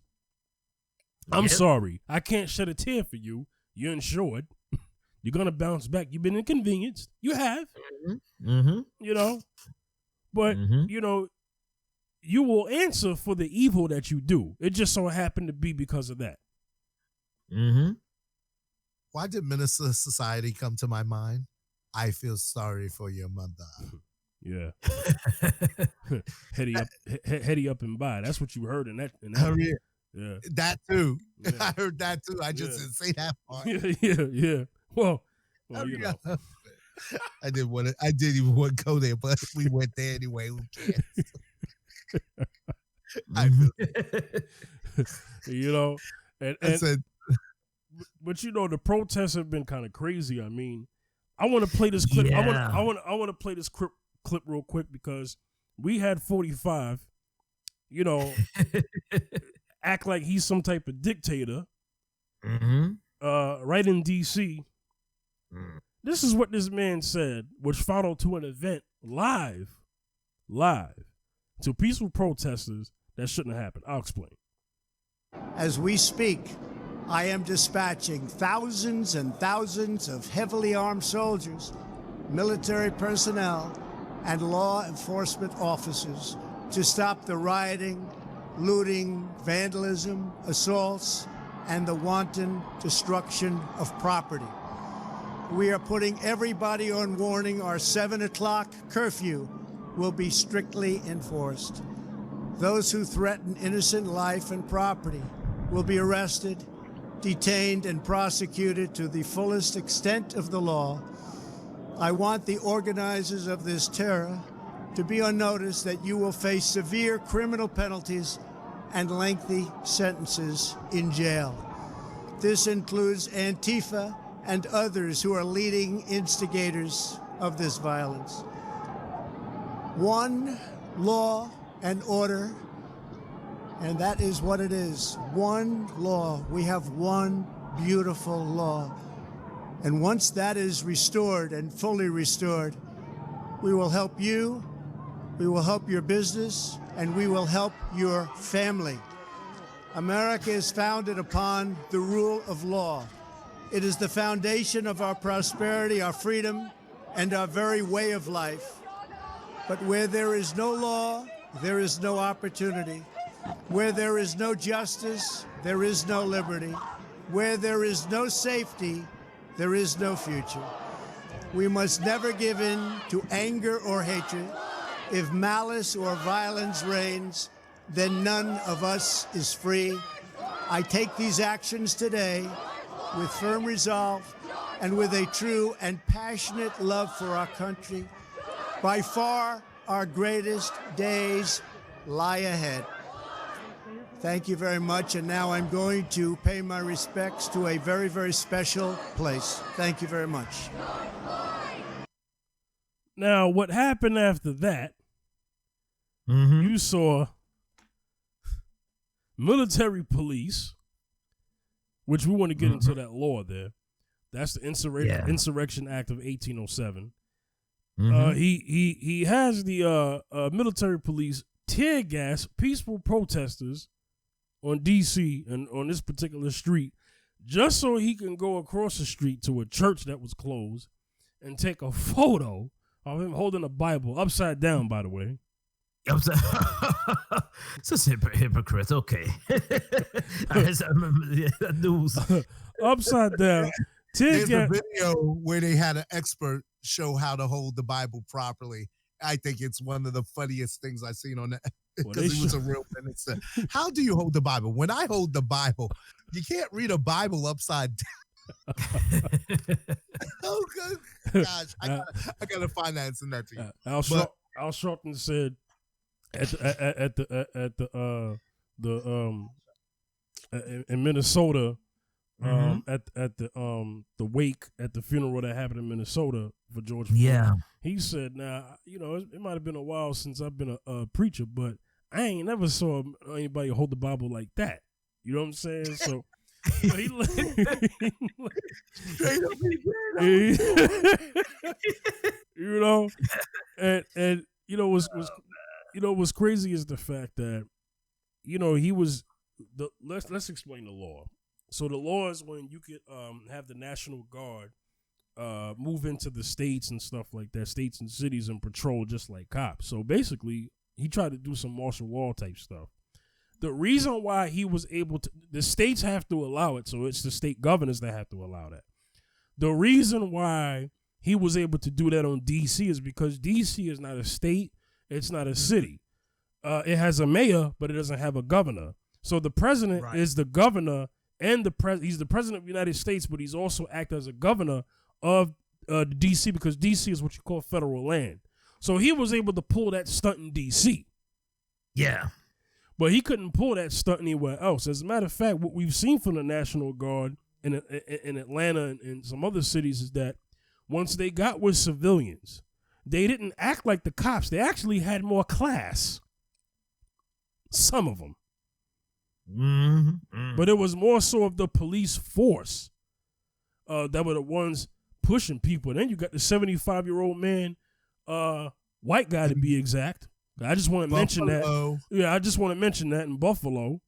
I'm sorry. I can't shed a tear for you. You're insured. You're going to bounce back. You've been inconvenienced. You have. But, you will answer for the evil that you do. It just so happened to be because of that.
Why did Minister Society come to my mind? I feel sorry for your mother.
Yeah. Heady up and by. That's what you heard in that. Yeah.
That too.
Yeah.
I heard that too. I just didn't say that part.
Yeah. Well,
I didn't even want to go there, but we went there anyway. Who cares?
You know, and
I said,
but you know, the protests have been kind of crazy. I mean, I want to play this clip.
Yeah.
I want to play this clip real quick because we had 45, you know, act like he's some type of dictator. Right in DC. This is what this man said, which followed to an event live to peaceful protesters that shouldn't have happened. I'll explain.
As we speak, I am dispatching thousands and thousands of heavily armed soldiers, military personnel, and law enforcement officers to stop the rioting, looting, vandalism, assaults, and the wanton destruction of property. We are putting everybody on warning. Our 7 o'clock curfew will be strictly enforced. Those who threaten innocent life and property will be arrested, detained, and prosecuted to the fullest extent of the law. I want the organizers of this terror to be on notice that you will face severe criminal penalties and lengthy sentences in jail. This includes Antifa and others who are leading instigators of this violence. One law and order, and that is what it is. One law. We have one beautiful law. And once that is restored and fully restored, we will help you, we will help your business, and we will help your family. America is founded upon the rule of law. It is the foundation of our prosperity, our freedom, and our very way of life. But where there is no law, there is no opportunity. Where there is no justice, there is no liberty. Where there is no safety, there is no future. We must never give in to anger or hatred. If malice or violence reigns, then none of us is free. I take these actions today with firm resolve and with a true and passionate love for our country. By far, our greatest days lie ahead. Thank you very much, and now I'm going to pay my respects to a very, very special place. Thank you very much.
Now, what happened after that, you saw military police, which we want to get into that law there. That's the Insurrection Act of 1807. He has the military police tear gas peaceful protesters on DC and on this particular street just so he can go across the street to a church that was closed and take a photo of him holding a Bible upside down, by the way.
It's just hypocrite. Okay. I remember that news.
Upside down.
There's a video where they had an expert show how to hold the Bible properly. I think it's one of the funniest things I've seen on that because he was a real minister. How do you hold the Bible? When I hold the Bible, you can't read a Bible upside down. Oh, gosh. I gotta find that and send that to you.
Al Sharpton said in Minnesota, at the wake at the funeral that happened in Minnesota for George Floyd.
Yeah,
he said, "Now, you know, it might have been a while since I've been a preacher, but I ain't never saw anybody hold the Bible like that." You know what I'm saying? So he you know, and you know what's crazy is the fact that he was let's explain the law. So the law is when you could have the National Guard move into the states and stuff like that, states and cities, and patrol just like cops. So basically, he tried to do some martial law type stuff. The reason why he was able to, the states have to allow it, so it's the state governors that have to allow that. The reason why he was able to do that on D.C. is because D.C. is not a state, it's not a city. It has a mayor, but it doesn't have a governor. So the president is the governor, and he's the president of the United States, but he's also act as a governor of D.C. because D.C. is what you call federal land. So he was able to pull that stunt in D.C.
Yeah.
But he couldn't pull that stunt anywhere else. As a matter of fact, what we've seen from the National Guard in Atlanta and some other cities is that once they got with civilians, they didn't act like the cops. They actually had more class. Some of them.
Mm-hmm.
But it was more so of the police force that were the ones pushing people. Then you got the 75-year-old man, white guy to be exact. I just want to mention that. Yeah, I just want to mention that in Buffalo.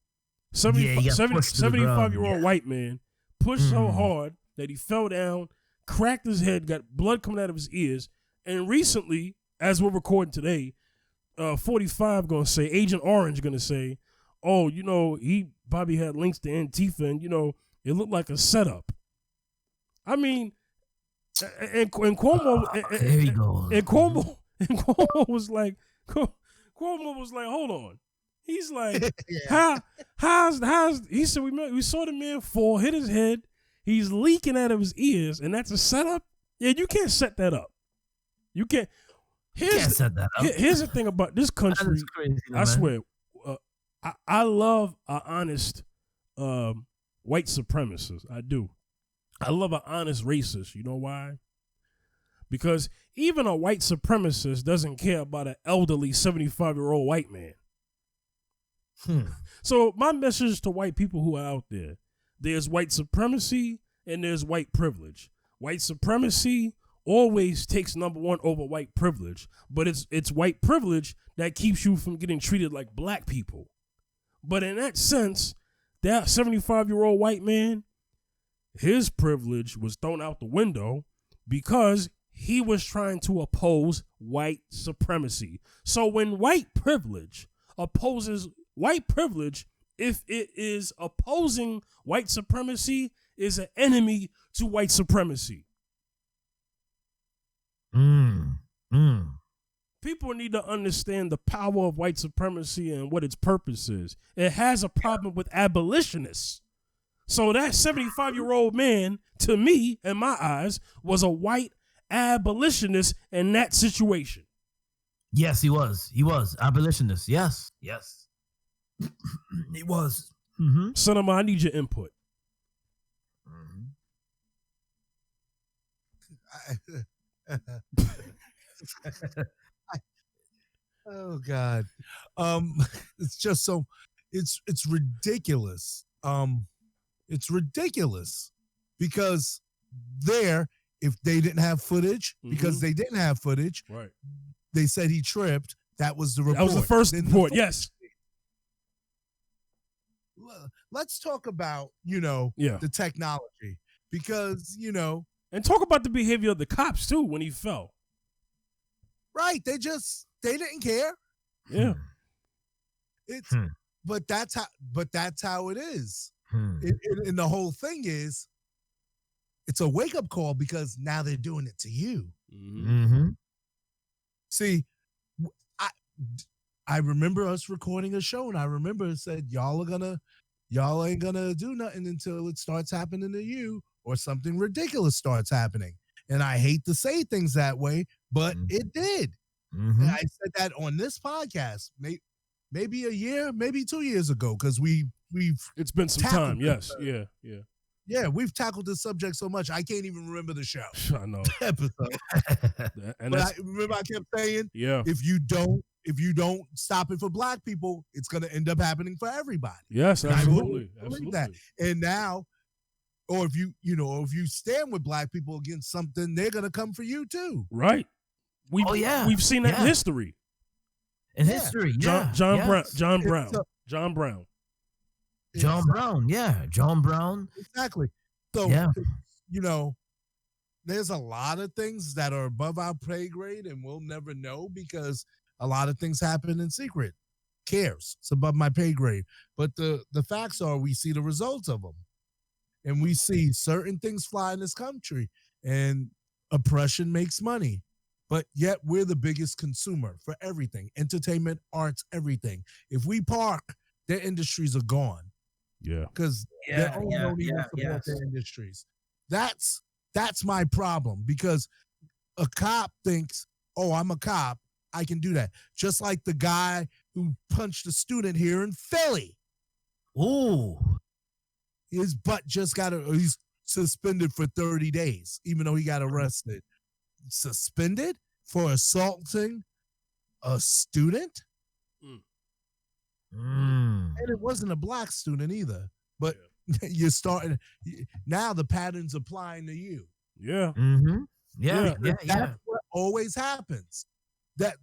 75-year-old white man pushed so hard that he fell down, cracked his head, got blood coming out of his ears. And recently, as we're recording today, 45 going to say, Agent Orange going to say, oh, you know, he probably had links to Antifa and, you know, it looked like a setup. I mean, and Cuomo,
there he goes.
And Cuomo was like, hold on. He's like, how's he said we saw the man fall, hit his head, he's leaking out of his ears, and that's a setup? Yeah, you can't set that up. You can't. Here's the thing about this country.
Crazy,
I swear, I love an honest white supremacist. I do. I love an honest racist. You know why? Because even a white supremacist doesn't care about an elderly 75-year-old white man. So my message to white people who are out there, there's white supremacy and there's white privilege. White supremacy always takes number one over white privilege, but it's white privilege that keeps you from getting treated like black people. But in that sense, that 75-year-old white man, his privilege was thrown out the window because he was trying to oppose white supremacy. So when white privilege opposes white privilege, if it is opposing white supremacy, is an enemy to white supremacy. People need to understand the power of white supremacy and what its purpose is. It has a problem with abolitionists. So that 75-year-old man, to me, in my eyes, was a white abolitionist in that situation.
Yes, he was. He was. Abolitionist. Yes. He was.
Cinema, I need your input.
Oh God. It's just so it's ridiculous. It's ridiculous because if they didn't have footage, because they didn't have footage,
right?
They said he tripped. That was the report.
That was the first report. Yes.
Let's talk about, the technology because,
and talk about the behavior of the cops too when he fell.
Right. They didn't care.
Yeah.
But that's how it is. And the whole thing is, it's a wake-up call because now they're doing it to you. See, I remember us recording a show, and I remember it said, y'all ain't gonna do nothing until it starts happening to you or something ridiculous starts happening. And I hate to say things that way, but it did. And I said that on this podcast, maybe a year, maybe 2 years ago, because it's been some time. Yes. Yeah, we've tackled this subject so much I can't even remember the show.
I know.
Episode. But I kept saying,
yeah,
if you don't stop it for black people, it's gonna end up happening for everybody.
Yes, absolutely.
That. And now, or if you stand with black people against something, they're gonna come for you too.
Right. We've seen that in history. John Brown.
John Brown.
Exactly. So, there's a lot of things that are above our pay grade and we'll never know because a lot of things happen in secret. Cares. It's above my pay grade. But the facts are we see the results of them. And we see certain things fly in this country and oppression makes money. But yet we're the biggest consumer for everything. Entertainment, arts, everything. If we park, their industries are gone.
Yeah.
Because they don't even support their industries. That's That's my problem, because a cop thinks, oh, I'm a cop, I can do that. Just like the guy who punched a student here in Philly.
Ooh.
His butt just he's suspended for 30 days, even though he got arrested. Suspended for assaulting a student? And it wasn't a black student either. But you're starting, now the pattern's applying to you.
Yeah.
Mm-hmm. Yeah.
That's what always happens. That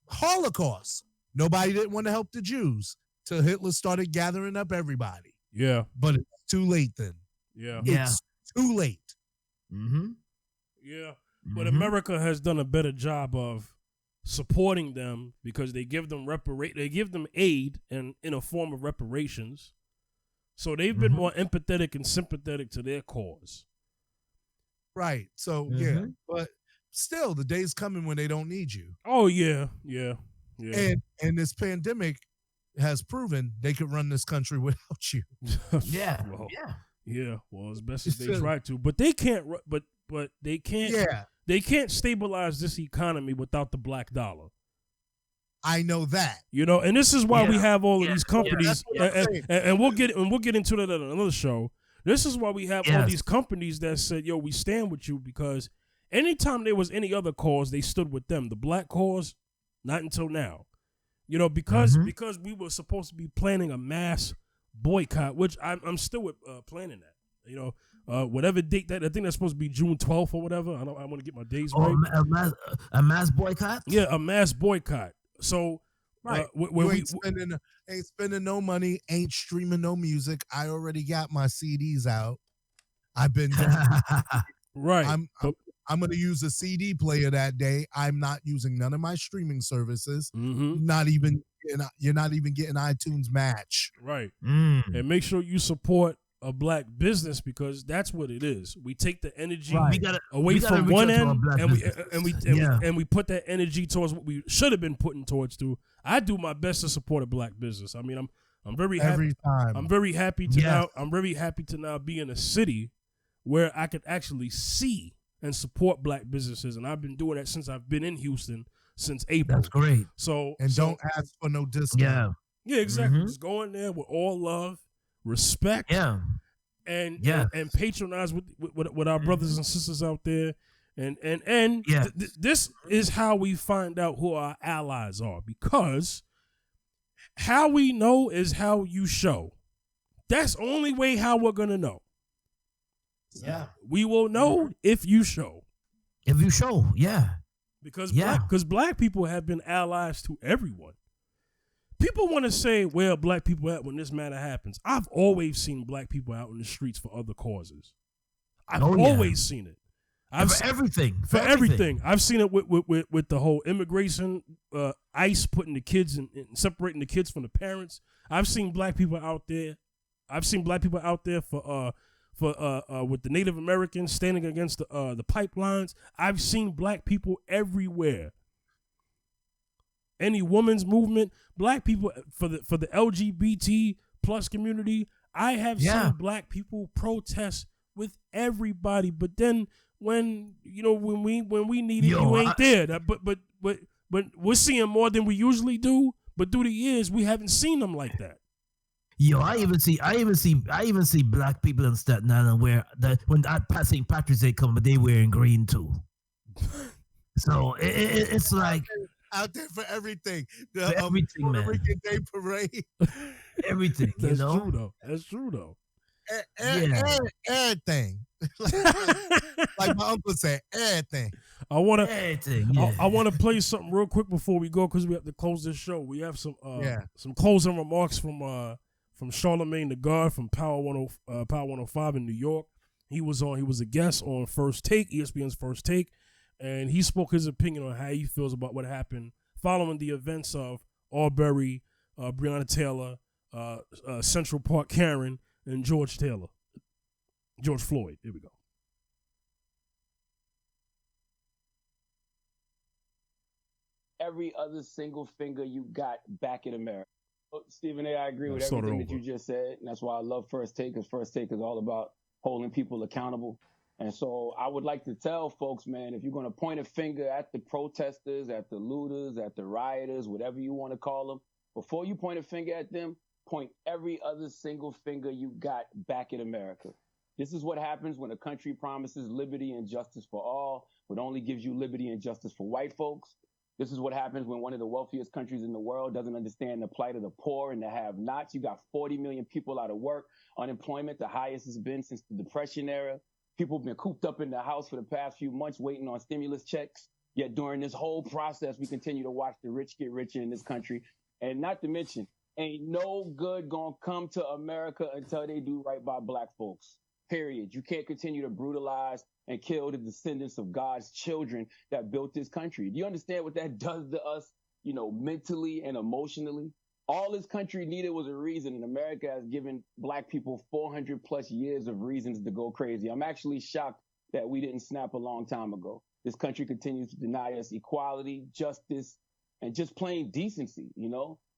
Holocaust, nobody didn't want to help the Jews till Hitler started gathering up everybody.
Yeah.
But it's too late then.
Yeah.
It's too late.
Mm-hmm.
Yeah. But America has done a better job of supporting them because they give them aid in a form of reparations. So they've been more empathetic and sympathetic to their cause.
Right. So yeah, but still the day's coming when they don't need you.
Oh yeah.
And this pandemic has proven they could run this country without you.
Yeah.
Well, as best as they try to, but they can't. But they can't.
Yeah.
They can't stabilize this economy without the black dollar.
I know that.
And this is why we have all of these companies, and we'll get into that on another show. This is why we have all these companies that said, "Yo, we stand with you," because anytime there was any other cause, they stood with them. The black cause, not until now. Because we were supposed to be planning a mass boycott, which I'm still planning that. Whatever date that, I think that's supposed to be June 12th or whatever. I want to get my days right.
A mass boycott?
Yeah, a mass boycott. So,
right. We ain't spending no money, ain't streaming no music. I already got my CDs out. I've been
right.
I'm going to use a CD player that day. I'm not using none of my streaming services. Not even you're not even getting iTunes Match.
Right. And make sure you support a black business, because that's what it is. We take the energy away from one end, and we put that energy towards what we should have been putting towards. I do my best to support a black business. I mean, I'm very happy.
Every time.
I'm very happy to now be in a city where I could actually see and support black businesses, and I've been doing that since I've been in Houston since April.
That's great.
Don't ask for no discount.
Yeah, exactly. Just go in there with all love, respect, and patronize with our brothers and sisters out there, and this is how we find out who our allies are, because how we know is how you show. That's the only way how we're gonna know.
Yeah,
we will know if you show. Because black people have been allies to everyone. People want to say, where black people at when this matter happens. I've always seen black people out in the streets for other causes. I've always seen it.
For
everything. I've seen it with the whole immigration, ICE putting the kids and separating the kids from the parents. I've seen black people out there. For with the Native Americans standing against the pipelines. I've seen black people everywhere. Any women's movement, black people for the LGBT plus community. I have seen black people protest with everybody, but then when we need it, you ain't there. But we're seeing more than we usually do. But through the years, we haven't seen them like that.
I even see black people in Staten Island when St. Patrick's Day come, but they wearing green too. So it's like.
Out there for everything.
Everything, man.
Rican Day Parade.
Everything,
That's true, though. That's true, though.
Everything. like my uncle said, everything.
I want to play something real quick before we go, because we have to close this show. We have some closing remarks from Charlemagne the God from Power 105 in New York. He was a guest on First Take, ESPN's First Take. And he spoke his opinion on how he feels about what happened following the events of Arbery, Breonna Taylor, Central Park Karen, and George Floyd. Here we go.
Every other single finger you got back in America. Stephen A., I agree with everything that you just said. And that's why I love First Take, because First Take is all about holding people accountable And so I would like to tell folks, man, if you're going to point a finger at the protesters, at the looters, at the rioters, whatever you want to call them, before you point a finger at them, point every other single finger you got back at America. This is what happens when a country promises liberty and justice for all, but only gives you liberty and justice for white folks. This is what happens when one of the wealthiest countries in the world doesn't understand the plight of the poor and the have-nots. You got 40 million people out of work, unemployment, the highest it's been since the Depression era. People have been cooped up in the house for the past few months waiting on stimulus checks. Yet during this whole process, we continue to watch the rich get richer in this country. And not to mention, ain't no good gonna come to America until they do right by black folks. Period. You can't continue to brutalize and kill the descendants of God's children that built this country. Do you understand what that does to us, mentally and emotionally? All this country needed was a reason, and America has given black people 400 plus years of reasons to go crazy. I'm actually shocked that we didn't snap a long time ago. This country continues to deny us equality, justice, and just plain decency,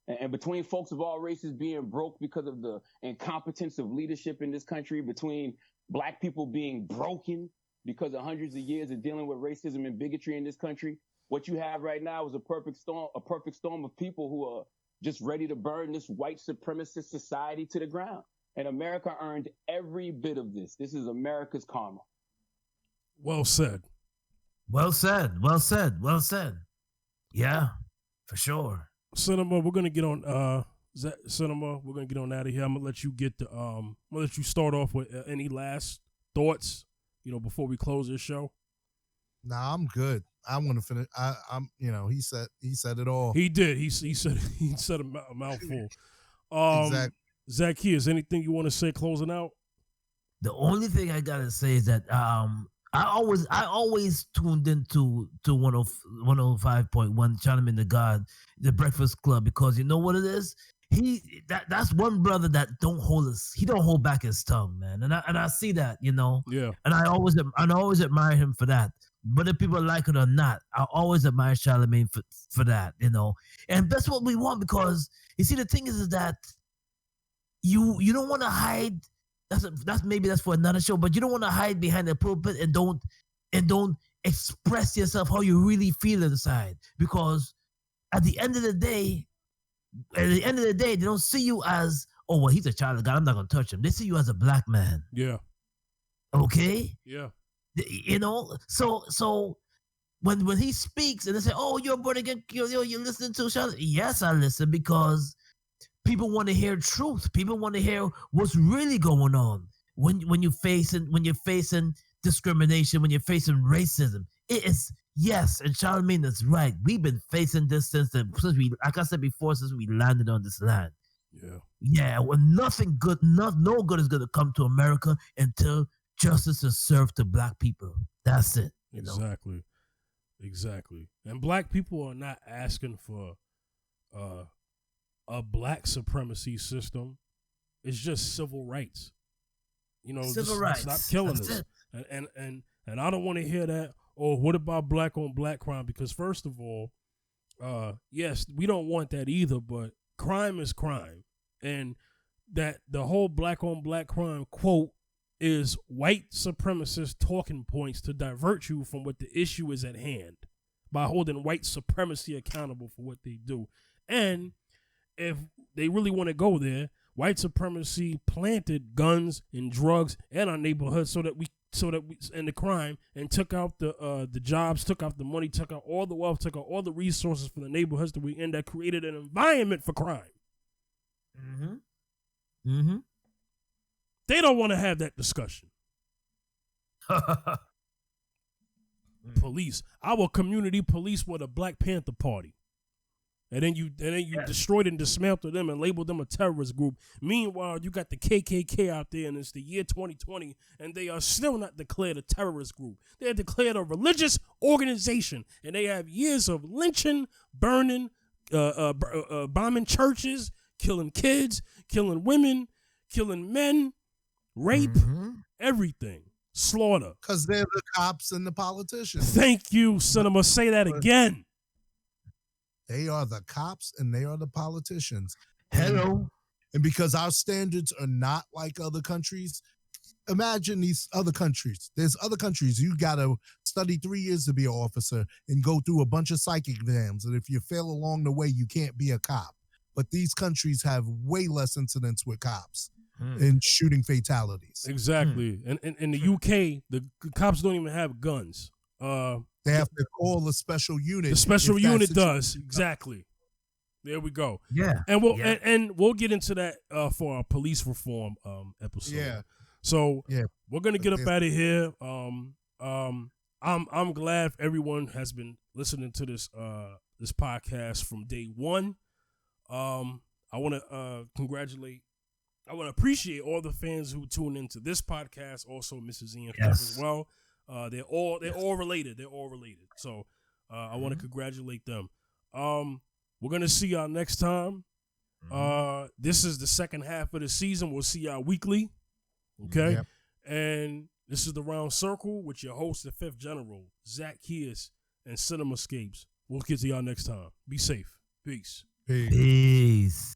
And between folks of all races being broke because of the incompetence of leadership in this country, between black people being broken because of hundreds of years of dealing with racism and bigotry in this country, what you have right now is a perfect storm of people who are just ready to burn this white supremacist society to the ground. And America earned every bit of this. This is America's karma.
Well said.
Well said. Well said. Well said. Yeah, for sure.
Cinema, we're gonna get on Cinema, we're gonna get on out of here. I'm gonna let you start off with any last thoughts, before we close this show.
Nah, I'm good. I want to finish. I'm he said it all.
He did. He said a mouthful.
Exactly.
Zacchaeus, anything you want to say closing out?
The only thing I gotta say is that I always tuned into 105.1 Chinaman the God, the Breakfast Club, because you know what it is? That's one brother that don't hold back his tongue, man. And I see that,
Yeah.
And I always admire him for that. Whether people like it or not, I always admire Charlemagne for that, And that's what we want, because you see, the thing is that you don't want to hide. That's for another show, but you don't want to hide behind the pulpit and don't express yourself how you really feel inside, because at the end of the day, they don't see you as, oh, well, he's a child of God, I'm not gonna touch him. They see you as a black man.
Yeah.
Okay.
Yeah.
So when he speaks and they say, oh, you're born again, you're listening to Charlotte. Yes, I listen, because people want to hear truth. People want to hear what's really going on when you're facing discrimination, when you're facing racism. It is, yes, and Charlemagne is right. We've been facing this since we, like I said before, since we landed on this land.
Yeah.
Yeah. Well, nothing good, no good is gonna come to America until justice is served to black people. That's it.
Exactly. And black people are not asking for a black supremacy system. It's just civil rights.
Civil rights.
Stop killing us. And I don't want to hear that. Oh, what about black on black crime? Because first of all, yes, we don't want that either. But crime is crime, and that the whole black on black crime quote is white supremacist talking points to divert you from what the issue is at hand by holding white supremacy accountable for what they do. And if they really want to go there, white supremacy planted guns and drugs in our neighborhoods so that we and the crime, and took out the jobs, took out the money, took out all the wealth, took out all the resources from the neighborhoods that we in, that created an environment for crime.
Mm-hmm. Mm-hmm.
They don't want to have that discussion. Police, our community police were the Black Panther Party. And then you destroyed and dismantled them and labeled them a terrorist group. Meanwhile, you got the KKK out there, and it's the year 2020, and they are still not declared a terrorist group. They are declared a religious organization, and they have years of lynching, burning, bombing churches, killing kids, killing women, killing men, rape, everything, slaughter.
Because they're the cops and the politicians.
Thank you, Cinema. Say that again.
They are the cops and they are the politicians.
Hello.
And because our standards are not like other countries, imagine these other countries. There's other countries you gotta study 3 years to be an officer and go through a bunch of psych exams, and if you fail along the way, you can't be a cop. But these countries have way less incidents with cops and shooting fatalities.
Exactly. And in the UK, the cops don't even have guns.
They have to call a special unit.
The special unit does. Exactly. There we go.
Yeah.
And we'll get into that for our police reform episode.
Yeah.
So we're gonna get up out of here. I'm glad everyone has been listening to this podcast from day one. I want to appreciate all the fans who tune into this podcast. Also, Mrs. Ian as well. They're all related. They're all related. So I want to congratulate them. We're gonna see y'all next time. This is the second half of the season. We'll see y'all weekly. Okay.
Yep.
And this is the Round Circle with your host, the Fifth General, Zach Kears, and Cinemascapes. We'll get to y'all next time. Be safe. Peace.
Peace.
Peace.